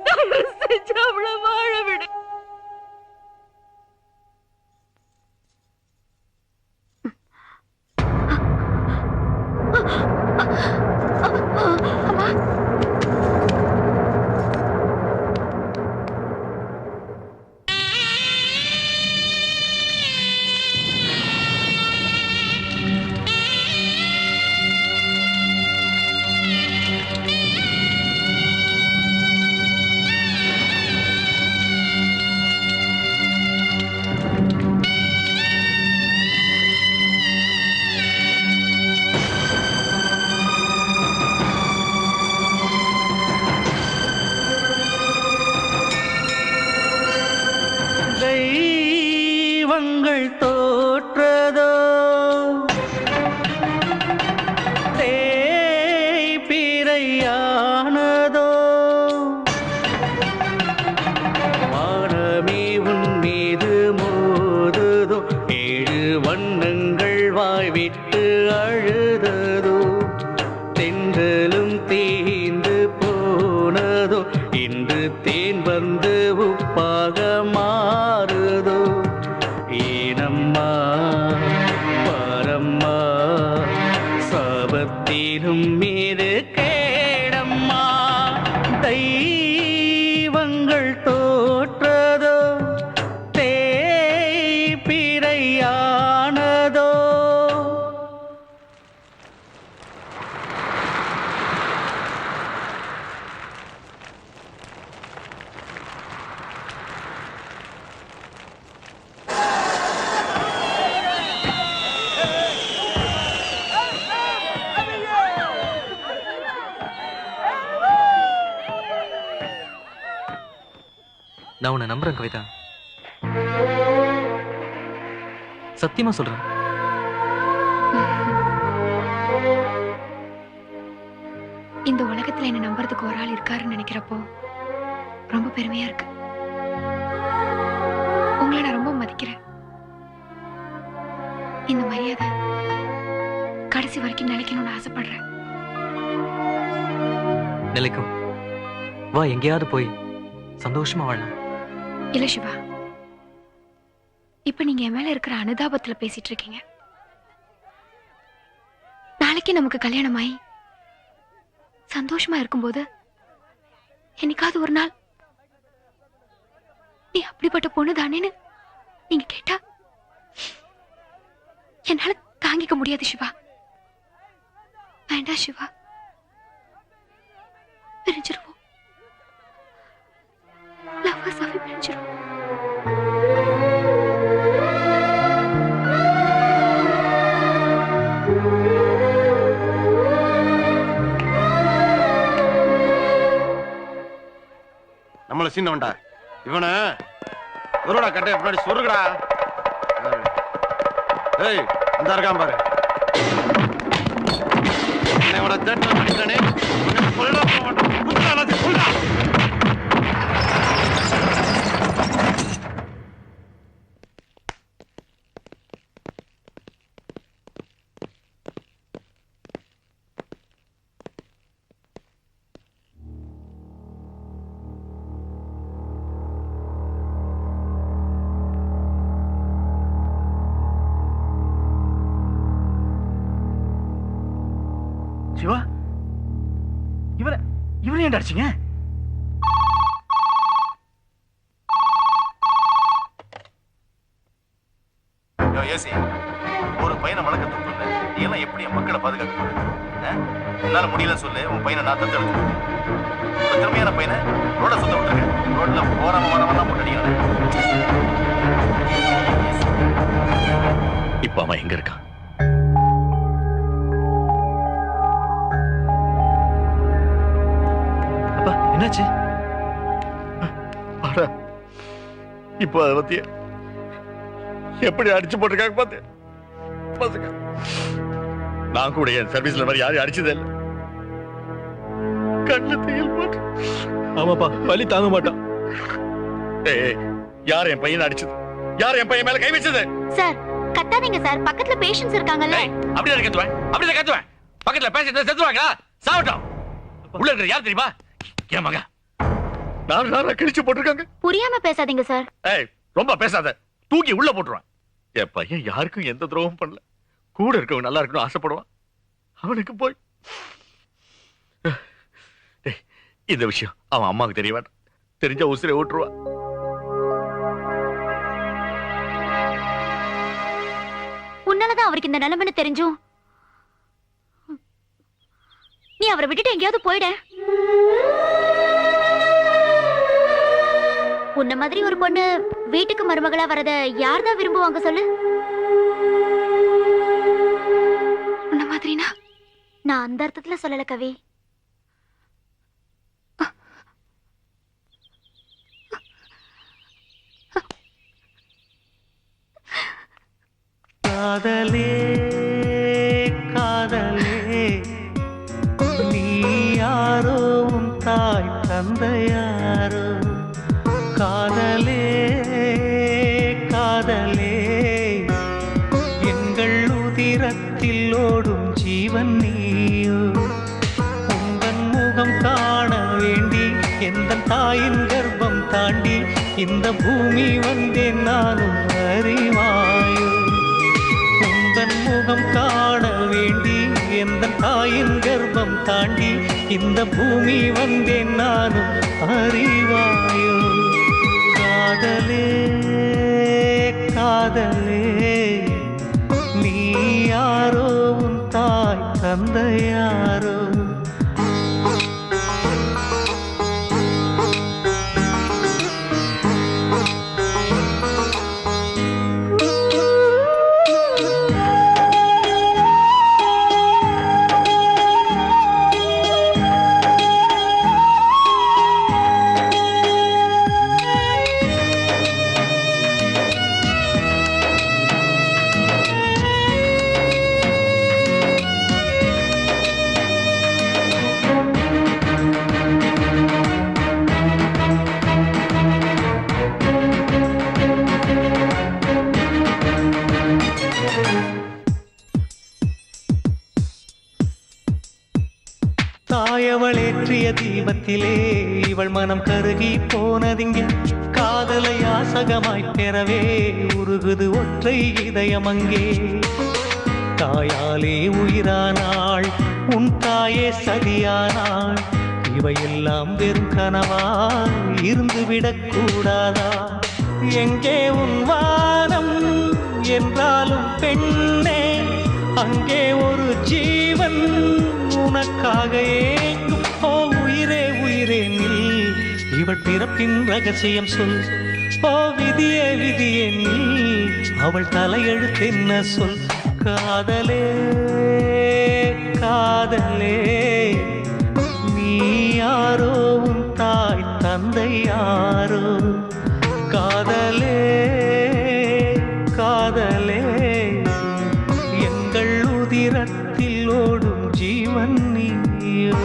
தயவு செஞ்சு அவளை வாழ விடு. தெய்வங்கள் தோற்றதோ தேய்பிறையானதோ வானமே உன் மீது மோதுதோ 7 வண்ணங்கள் வாய்விட்டு அழுததோ தென்றலும் தீந்து போனதோ இன்று தேன் வந்து உப்பாக மாறுதோ ஏனம்மா பாரம்மா சாபத்திலும் மீது கேடம்மா தெய்வங்கள் தோற்றதோ தேய்பிறையானதோ. நான் உன்னை நம்புறேன் கவிதா, சத்தியமா சொல்றேன். இந்த உலகத்துல என்ன நம்புறதுக்கு ஒரு ஆள் இருக்காருன்னு நினைக்கிறப்போ ரொம்ப பெருமையா இருக்கு. உங்களை நான் ரொம்ப மதிக்கிறேன். இந்த மரியாதை கடைசி வரைக்கும் நிலைக்கணும்னு ஆசைப்படுறேன். நிலைக்கும். வா எங்கேயாவது போய் சந்தோஷமா வாழலாம். இல்ல சிவா, இப்ப நீங்க என் மேல இருக்கிற அனுதாபத்துல பேசிட்டு இருக்கீங்க. நாளைக்கு நமக்கு கல்யாணமாயி சந்தோஷமா இருக்கும்போது என்னைக்காவது ஒரு நாள் நீ அப்படிப்பட்ட பொண்ணு தானேன்னு நீங்க கேட்டா என்னால தாங்கிக்க முடியாது சிவா. வேண்டாம் சிவா, பிரிஞ்சிருவோம். லவ்வர்ஸாவே பிரிஞ்சிருவோம். நம்மள சீனவன்டா இவனை ஒருடா கட்டை பின்னாடி சொருகடா. ஏய் அந்த இருக்கான் பாரு, என்னோட தேட்டர் பண்ணிட்டானே சொல்ல மாட்டேன். சொல்ல சிவா, இவனை ஏன் அடிச்சீங்க? ஏசி ஒரு பையனை வளர்க்க துப்பு இல்லை. நீ எல்லாம் எப்படி என் மக்களை பாதுகாக்க போற? உன்னால முடியலன்னு சொல்லு, உன் பையனை நான் தத்து எடுத்துக்கிறேன். ஒரு திறமையான பையனை ரோட சுத்த விட்டுருக்கேன். ரோட்ல போறவன் வரவெல்லாம் போட்டு இப்ப அவன் எங்க இருக்கான்? அப்பா என்னாச்சு? இப்போ அதை பத்திய எப்படி அடிச்சு போட்டிருக்காங்க பாத்து பசங்க. நான் கூட என் சர்வீஸ்ல மாதிரி யாரையும் அடிச்சதே இல்லை. கண்ணு தையல் போட்டு. ஆமாப்பா, வலி தாங்க மாட்டான். யார் என் பையனை அடிச்சது? யார் என் பையன் மேல கை வச்சது? சார் கத்தாதீங்க சார், பக்கத்துல பேஷண்ட்ஸ் இருக்காங்கல்ல. அப்படியே கத்துவேன், அப்படியே கத்துவேன். பக்கத்துல பேசிட்டு செத்துவாங்களா? சாவட்டும். உள்ள இருக்கிற யார் தெரியுமா? என் மகன். நான் கிழிச்சு போட்டிருக்காங்க. புரியாம பேசாதீங்க சார். ரொம்ப பேசாத, தூக்கி உள்ள போட்டுருவான். என் பையன் யாருக்கும் எந்த துரோகம் பண்ணல. கூட இருக்கவங்க நல்லா இருக்கணும் ஆசைப்படுவான். அவனுக்கு போய் இந்த விஷயம் அவன் அம்மாவுக்கு தெரிய வேண்டாம். தெரிஞ்ச உசிரை ஓட்டுருவான். உன்னாலதான் அவருக்கு இந்த நிலைமைன்னு தெரிஞ்சும் நீ அவரை விட்டுட்டு எங்கேயாவது போயிட. உன்ன மாதிரி ஒரு பொண்ணு வீட்டுக்கு மருமகளா வரத யார்தான் விரும்புவாங்க சொல்லு? உன்ன மாதிரினா நான் அந்த அர்த்தத்துல சொல்லல கவி. காதலே காதலே நீ யாரோ உன் தாய் தந்தையாரோ. காதலே காதலே எங்கள் உதிரத்தில் ஓடும் ஜீவன் நீயோ. உந்தன் முகம் காண வேண்டி எந்த தாயின் கர்ப்பம் தாண்டி இந்த பூமி வந்தேன் நானும் அறிவாயோ. உந்தன் முகம் காண வேண்டி எந்த தாயின் கர்ப்பம் தாண்டி இந்த பூமி வந்தேன் நானும் அறிவாயோ. காதலே காதலே நீ யாரோ உன் தாய் தந்தையாரோ. தாயவளேற்றிய தீபத்திலே இவள் மனம் கருகி போனதிங்கே. காதலை யாசகமாய் பெறவே உருகுது ஒற்றை இதயம் அங்கே. தாயாலே உயிரானாள் உன் தாயே சதியானாள். இவையெல்லாம் வெறும் கனவாய் இருந்துவிடக் கூடாதா? எங்கே உன் வானம் என்றாலும் பெண்ணே, அங்கே ஒரு ஜீவன் உனக்காக ஏங்கும். ஓ உயிரே உயிரே நில், இவள் பிறப்பின் ரகசியம் சொல். ஓ விதியே விதியே நில், அவள் தலையெழுத்தென்ன சொல். காதலே காதலே நீ யாரோ உன் தாய் தந்தை யாரோ. காதலே காதலே எங்கள் உதிரத்தில் ஓடும் ஜீவன் நீயோ.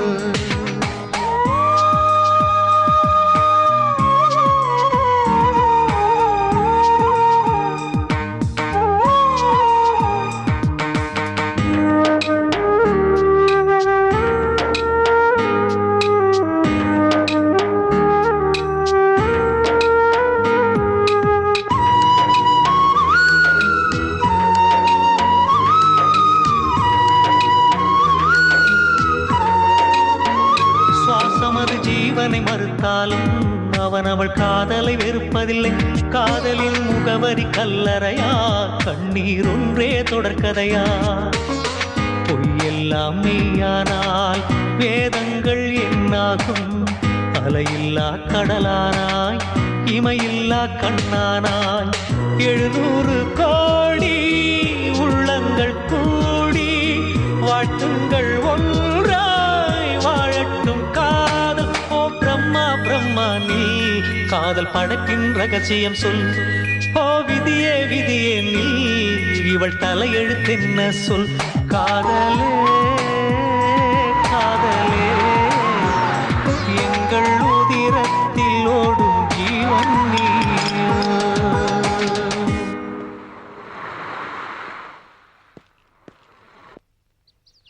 தோற்பதில்லை. காதலின் முகவரி கல்லறையா, கண்ணீர் ஒன்றே தொடர்கதையா? பொய்யெல்லாம் மெய்யானால் வேதங்கள் என்னாகும்? அலையில்லா கடலானாய், இமையில்லா கண்ணானாய். 700 கோடி உள்ளங்கள் கூடி வாழ்த்துங்கள் ஒன்றாய் வாழட்டும் காதல். ஓ பிரம்மா பிரம்மா நீ காதல் படைப்பின் ரகசியம் சொல். ஓ விதியே விதியே நீ இவள் தலையெழுத்தென்ன சொல். காதலே காதலே எங்கள் உதிரத்தில் ஓடும் ஜீவன் நீ.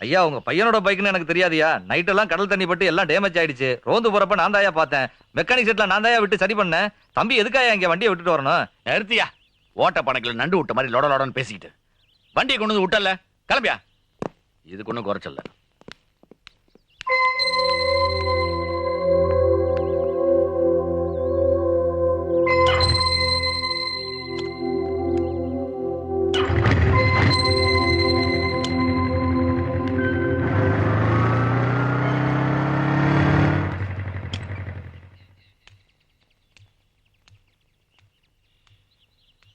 ஐயா உங்க பையனோட பைக்னு எனக்கு தெரியாதியா? நைட் எல்லாம் கடல் தண்ணி பட்டு எல்லாம் டேமேஜ் ஆயிடுச்சு. ரோந்து போறப்ப நான் தாயா பார்த்தேன். மெக்கானிக் செட்ல நான் தாயா விட்டு சரி பண்ணேன். தம்பி எதுக்காயா இங்க வண்டியை விட்டுட்டு வரணும்? நிறுத்தியா? ஓட்ட பணக்கில் நண்டு விட்ட மாதிரி லொட லொடன்னு பேசிக்கிட்டு வண்டியை கொண்டு வந்து விட்டல. கிளம்பியா? இதுக்கு ஒன்றும் குறைச்சல.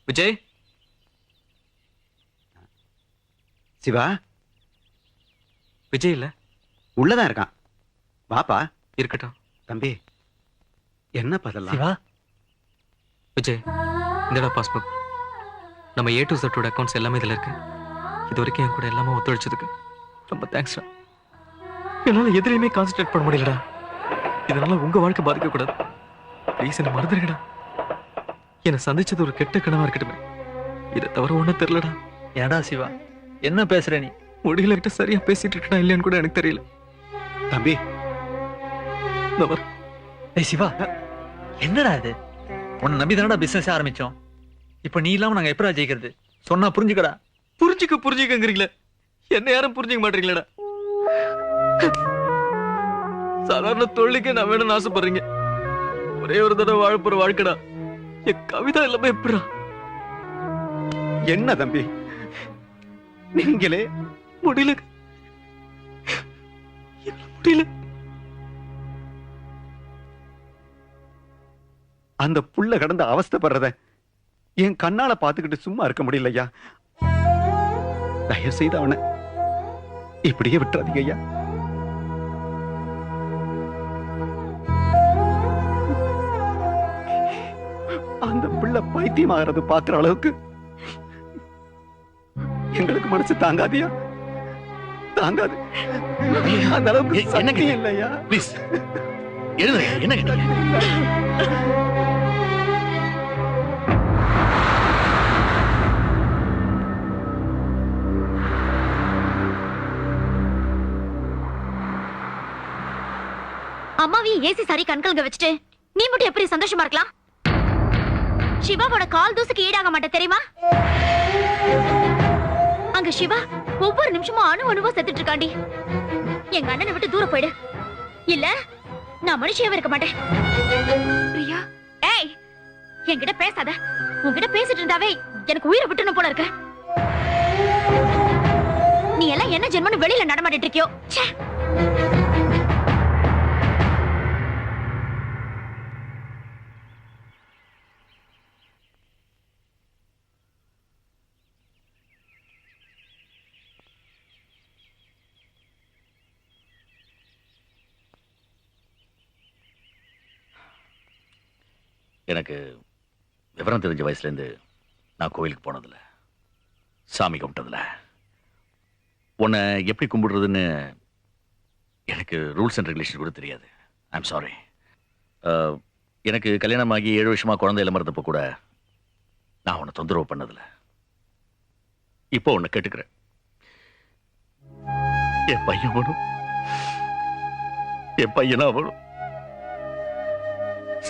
விஜய், சிவா விஜய் இல்ல உள்ளதான் இருக்கான். வாப்பா. இருக்கட்டும். தம்பி என்ன பதலாம்? சிவா, விஜய், இந்தடா பாஸ்புக். நம்ம A to Z அக்கௌண்ட்ஸ் எல்லாமே இதுல இருக்கு. இது வரைக்கும் என் கூட எல்லாமே ஒத்துழைச்சதுக்கு ரொம்ப தேங்க்ஸ்டா. என்னால எதுலையுமே கான்சென்ட்ரேட் பண்ண முடியலடா. இதனால உங்க வாழ்க்கை பாதிக்க கூடாது. ப்ளீஸ் என்ன மறந்துடுங்கடா. என்னை சந்திச்சது ஒரு கெட்ட கனவா இருக்கட்டுமே, இதை தவிர ஒண்ணும் தெரியலடா. ஏடா சிவா, என்ன பேசுற நீ? முடியல கிட்ட சரியா பேசிட்டு இருக்கா இல்லையான்னு கூட எனக்கு தெரியல. தம்பி ஏய் சிவா, என்னடா இது? உன்னை நம்பி தானடா பிசினஸ் ஆரம்பிச்சோம். இப்ப நீ இல்லாம நாங்க எப்படா ஜெயிக்கிறது? சொன்னா புரிஞ்சுக்கடா. புரிஞ்சுக்கங்கிறீங்களே, என்ன யாரும் புரிஞ்சுக்க மாட்டீங்களா? சாதாரண தொழிலுக்கு நான் வேணும்னு ஆசைப்படுறீங்க. ஒரே ஒரு தடவை வாழப்போற வாழ்க்கடா. என் கவிதா எல்லாமே எப்படா? என்ன தம்பி நீங்களே முடியல முடியல. அந்த புள்ள கடந்து அவஸ்தைப்படுறத என் கண்ணால பாத்துக்கிட்டு சும்மா இருக்க முடியலையா? தயவு செய்து அவனை இப்படியே விட்டுறாதீங்க ஐயா. அந்த பிள்ளை பைத்தியம் ஆகிறது பாக்குற அளவுக்கு எங்களுக்கு மனசு தாங்காதியா? தாங்காது. அந்த அளவுக்கு சக்தி இல்லையா? ப்ளீஸ் எழுதுங்க. என்ன கேட்டீங்க? அம்மாவையும் ஏசி சாரி கண்கலங்க வச்சுட்டு நீ மட்டும் எப்படி சந்தோஷமா இருக்கலாம்? சிவாவோட கால் தூசுக்கு ஈடாக மாட்டே தெரியுமா? அங்க சிவா ஒவ்வொரு நிமிஷமும் அணுவா செத்துட்டு இருக்காண்டி. எங்க அண்ணனை விட்டு தூர போயிடு, இல்ல நான் மனுஷியாவே இருக்க மாட்டேன். பிரியா, ஏய் என்கிட்ட பேசாத. உன்கிட்ட பேசிட்டு இருந்தாவே எனக்கு உயிரை விட்டுணும் போல இருக்கு. நீ எல்லாம் என்ன ஜென்மன்னு வெளியில நடமாடிட்டு இருக்கியோ? ச்சே. எனக்கு விவரம் தெரிஞ்ச வயசுலேருந்து நான் கோவிலுக்கு போனதில்ல, சாமி கும்பிட்டதில்ல. உன்னை எப்படி கும்பிடுறதுன்னு எனக்கு ரூல்ஸ் அண்ட் ரெகுலேஷன் கூட தெரியாது. I'm sorry. எனக்கு கல்யாணமாகி 7 வருஷமா குழந்தை இல்லாம இருந்தப்போ கூட நான் உன்னை தொந்தரவு பண்ணதில்ல. இப்போ உன்னை கேட்டுக்கிறேன், என் பையன் வேணும், என் பையனா வேணும்.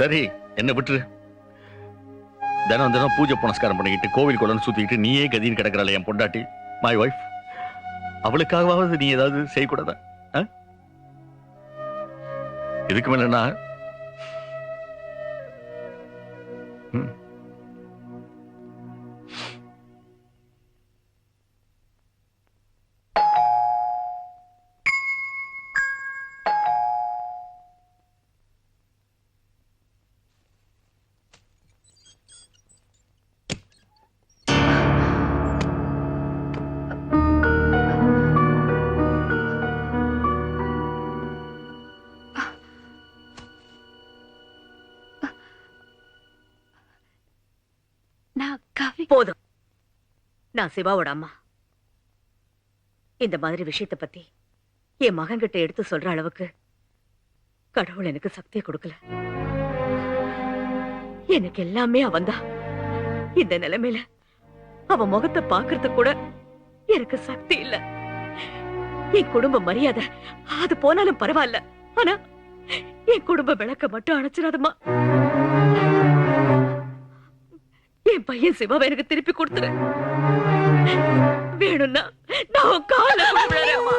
சரி என்ன விட்டுரு. தினம் தினம் பூஜை புனஸ்காரம் பண்ணிக்கிட்டு கோவில் குளம் சுத்திக்கிட்டு நீயே கதின்னு கிடக்கிறாள் என் பொண்டாட்டி, மை வைஃப். அவளுக்காகவாவது நீ ஏதாவது செய்யக்கூடாதா? இதுக்கு மேல போதும். நான் சிவாவோட அம்மா. இந்த மாதிரி விஷயத்தை பத்தி என் மகன் கிட்ட எடுத்து சொல்ற அளவுக்கு கடவுள் எனக்கு சக்தியை கொடுக்கல. எனக்கு எல்லாமே அவன்தான். இந்த நிலைமையில அவன் முகத்தை பாக்குறது கூட எனக்கு சக்தி இல்ல. என் குடும்ப மரியாதை அது போனாலும் பரவாயில்ல, ஆனா என் குடும்ப விளக்க மட்டும் அணைச்சிடாதம்மா. என் பையன் சிவாவை எனக்கு திருப்பி கொடுத்துரு. வேணும்னா நான் கால விழுறேம்மா.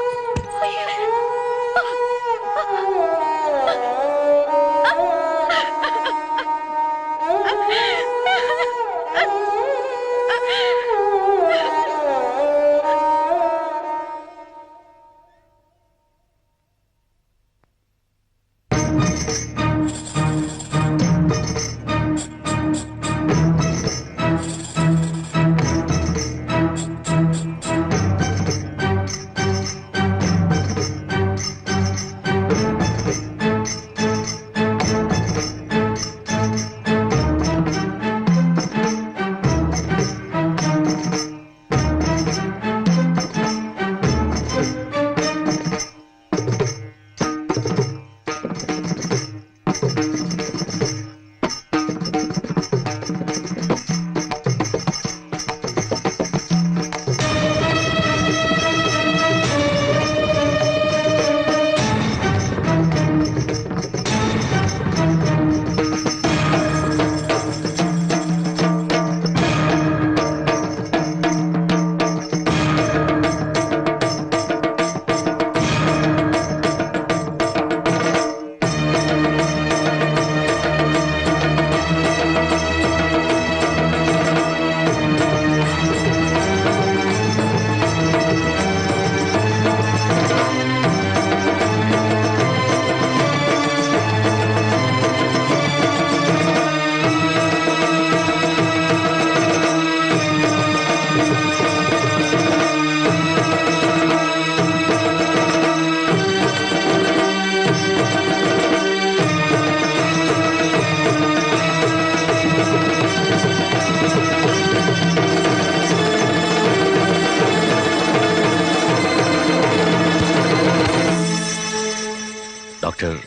டாக்டர்,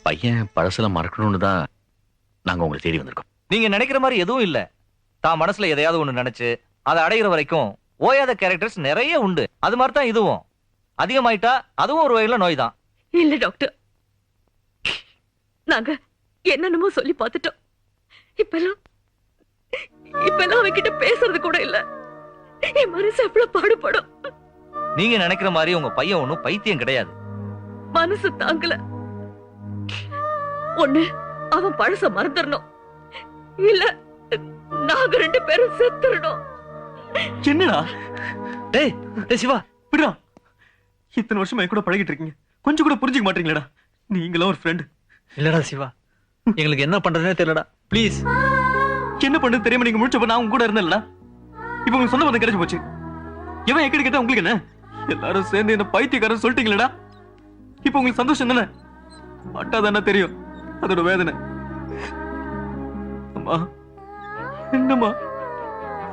பையன் பழசுல மறக்கணும்னு தான் நாங்க உங்களை தேடி வந்திருக்கோம். நீங்க நினைக்கிற மாதிரி எதுவும் இல்ல. தான் மனசுல எதையாவது ஒண்ணு நினைச்சு அதை அடைகிற வரைக்கும் ஓயாத கேரக்டர்ஸ் நிறைய உண்டு. அது மாதிரி தான் இதுவும். அதிகமாயிட்டா அதுவும் ஒரு வகையில நோய் தான். இல்ல டாக்டர், நாங்க என்னென்னமோ சொல்லி பார்த்துட்டோம். இப்பெல்லாம் அவன்கிட்ட பேசுறது கூட இல்ல. என் மனசு எவ்வளவு பாடுபடும். நீங்க நினைக்கிற மாதிரி உங்க பையன் ஒண்ணும் பைத்தியம் கிடையாது. மனசு தாங்கல. ஒண்ணு அவன் பழச மறந்துடணும், இல்ல நாங்க 2 பேரும் செத்துறணும். என்னடா டேய் சிவா விடுறா. இத்தனை வருஷமா என் கூட பழகிட்டு இருக்கீங்க, கொஞ்சம் கூட புரிஞ்சுக்க மாட்டீங்களா? நீங்களும் ஒரு ஃப்ரெண்ட். இல்லடா சிவா, எங்களுக்கு என்ன பண்றதுனே தெரியலடா. ப்ளீஸ். என்ன பண்றது தெரியாம நீங்க முடிச்சப்ப நான் உங்க கூட இருந்தேன்ல. இப்ப உங்களுக்கு சொந்த பந்தம் கிடைச்சு போச்சு. எவன் எக்கடி கேட்டா உங்களுக்கு என்ன? எல்லாரும் சேர்ந்து என்ன பைத்தியக்காரன் சொல்லிட்டீங்களடா. இப்ப உங்களுக்கு சந்தோஷம் தானே? அட்டாதானே தெரியும் அதோட வேதனை. அம்மா, என்னம்மா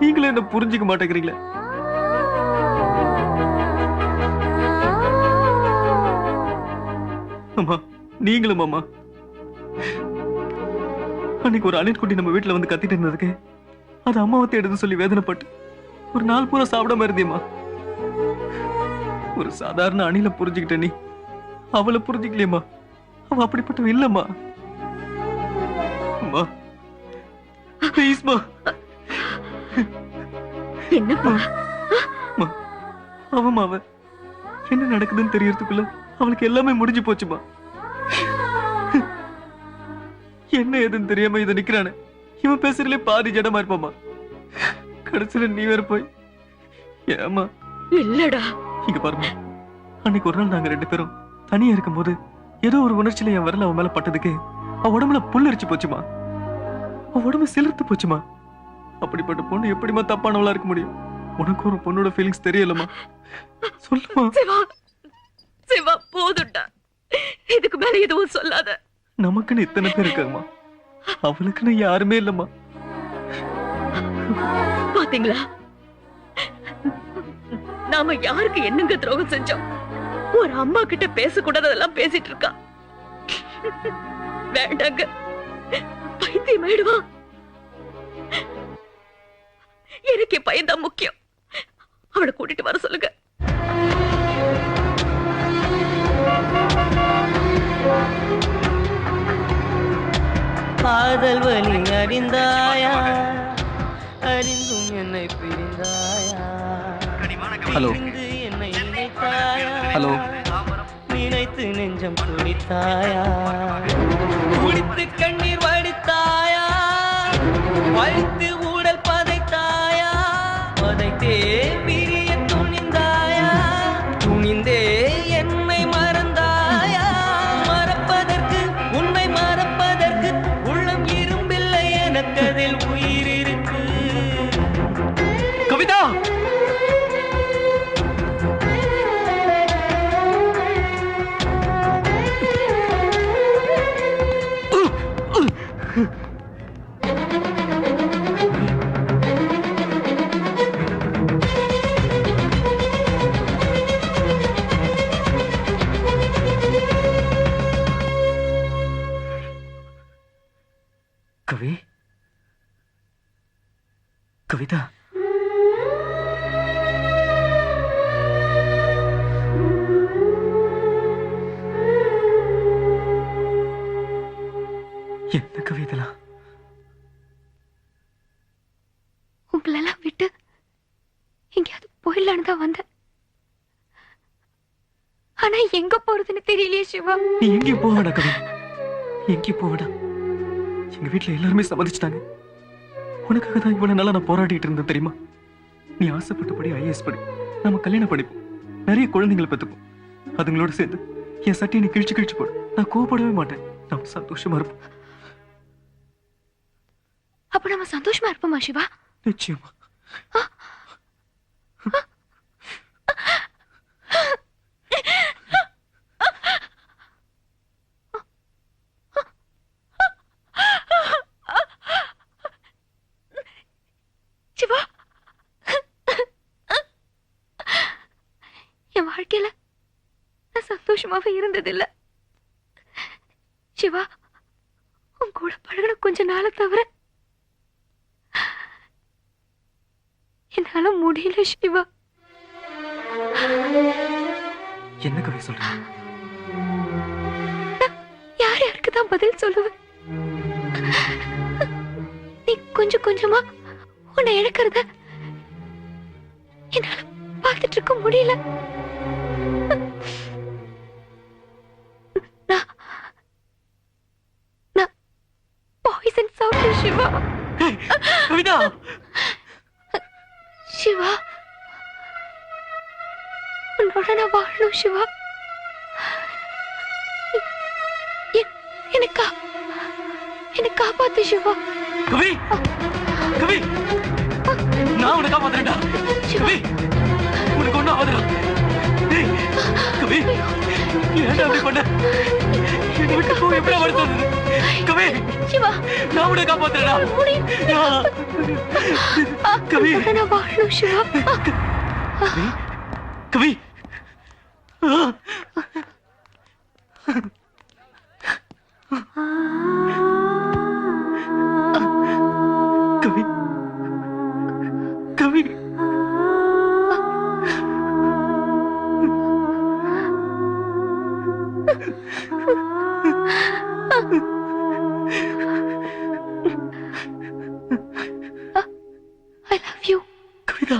நீங்களே என்ன புரிஞ்சுக்க மாட்டேங்கிறீங்களே? அம்மா, நீங்களும் அம்மா அன்னைக்கு ஒரு அணில் குட்டி நம்ம வீட்டுல வந்து கத்திட்டு இருந்ததுக்கு அது அம்மாவை தேடுன்னு சொல்லி வேதனைப்பட்டு ஒரு நாள் பூரா சாப்பிடாம இருந்தியம்மா. ஒரு சாதாரண அணில புரிஞ்சுக்கிட்ட நீ அவளை புரிஞ்சுக்கலையம்மா. அவ அப்படிப்பட்டவ இல்லம்மா. அம்மா ப்ளீஸ்மா. என்னப்பா அவ என்ன நடக்குதுன்னு தெரியறதுக்குள்ள அவளுக்கு எல்லாமே முடிஞ்சு போச்சுமா. என்ன ஏதுன்னு தெரியாம இதை நிக்கிறானு இவன் பேசுறதுல பாதி ஜடமா இருப்பாமா. கடைசியில நீ வேற போய் ஏமா இல்லடா. இங்க பாருமா, அன்னைக்கு ஒரு நாள் நாங்க 2 பேரும் தனியா இருக்கும்போது ஏதோ ஒரு உணர்ச்சியில என் வரல அவன் மேல பட்டதுக்கு அவ உடம்புல புல்லரிச்சு போச்சுமா. அவ உடம்பு சிலிர்த்து போச்சுமா. அப்படிப்பட்ட பொண்ணு எப்படிமா தப்பானவளா இருக்க முடியும்? உனக்கு ஒரு பொண்ணோட ஃபீலிங்ஸ் தெரியலமா? சொல்லுமா. சிவா, சிவா போதும்டா. இதுக்கு மேல எதுவும் சொல்லாத. நமக்குன்னு இத்தனை பேர் இருக்காங்கம்மா, அவளுக்குன்னு யாருமே இல்லம்மா. பாத்தீங்களா, நாம யாருக்கு என்னங்க துரோகம் செஞ்சோம்? ஒரு அம்மா கிட்ட பேசக்கூடாதெல்லாம் பேசிட்டு இருக்கா. வேண்டாங்க, பைத்தியம் ஆயிடுவா. எனக்கு என் பையன்தான் முக்கியம். அவளை கூட்டிட்டு வர சொல்லுங்க. காதல் வலி அறிந்தாயா, அறிந்தும் என்னை பிரிந்தாயா. ஹலோ என்னை நினைத்தாயா, ஹலோ, நினைத்து நெஞ்சம் துடித்தாயா, குடித்து கண்ணீர் வடித்தாயா, வழித்து ஊடல் பதைத்தாயா, பதைத்தே பிரிய துணிந்தாயா, துணிந்தே என்னை மறந்தாயா. மறப்பதற்கு, உன்னை மறப்பதற்கு உள்ளம் இரும்பில்லை, எனக்கு அதில் உயிர் இருக்கு. கவிதா, கவி, கவிதா, என்ன கவிதெல்லாம்? உங்களெல்லாம் விட்டு எங்கேயாவது போயிடலான்னு தான் வந்தேன். ஆனா எங்க போறதுன்னு தெரியலையே சிவா. நீ எங்கேயும் போவாடா கவி, எங்கேயும் போவாடா. எங்க வீட்டுல எல்லாருமே சம்மதிச்சிட்டாங்க. உனக்காக தான் இவ்வளவு நாளா நான் போராடிட்டு இருந்தேன் தெரியுமா? நீ ஆசைப்பட்டபடி IAS படி, நம்ம கல்யாணம் படிப்போம், நிறைய குழந்தைங்களை பெற்றுப்போம். அதுங்களோட சேர்ந்து என் சட்டையை நீ கிழிச்சு கிழிச்சு போடு, நான் கோவப்படவே மாட்டேன். நம்ம சந்தோஷமா இருப்போம். அப்ப நம்ம சந்தோஷமா இருப்போமா சிவா? நிச்சயமா. சிவா, என் வாழ்க்கையில நான் சந்தோஷமாவே இருந்ததில்லை சிவா. உன் கூட பழகின கொஞ்ச நாளை தவிர என்னால முடியல சிவா. என்ன கவி சொல்ற? யார் யாருக்கு தான் பதில் சொல்லுவேன்? நீ கொஞ்சம் கொஞ்சமா உன்னை இழக்கிறத என்னால பார்த்துட்டு இருக்க முடியல. நான் பாய்சன் சாப்பிட்டேன் சிவா. கவிதா, சிவா, உன்னோட நான் வாழணும் சிவா. என்னை காப்பாத்து சிவா. கவி, கவி, நான் உன்னை காப்பாத்துறேன்டா. கவி, உனக்கு ஒண்ணும் ஆகுதுடா. டேய், கவி, ஏன்டா அப்படி பண்ண? என்னை விட்டு போக எப்படி வருது? கவி, சிவா, நான் உன்னை காப்பாத்துறேன்டா. கவி, நான் வாழணும் சிவா. கவி, கவி, கவி, கவி, I love you. கவிதா.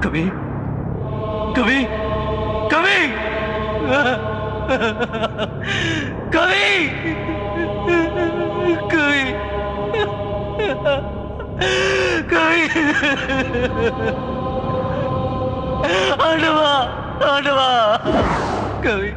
கவி கவி கவி கவி கவி கவி ஆண்டவா ஆண்டவா கவி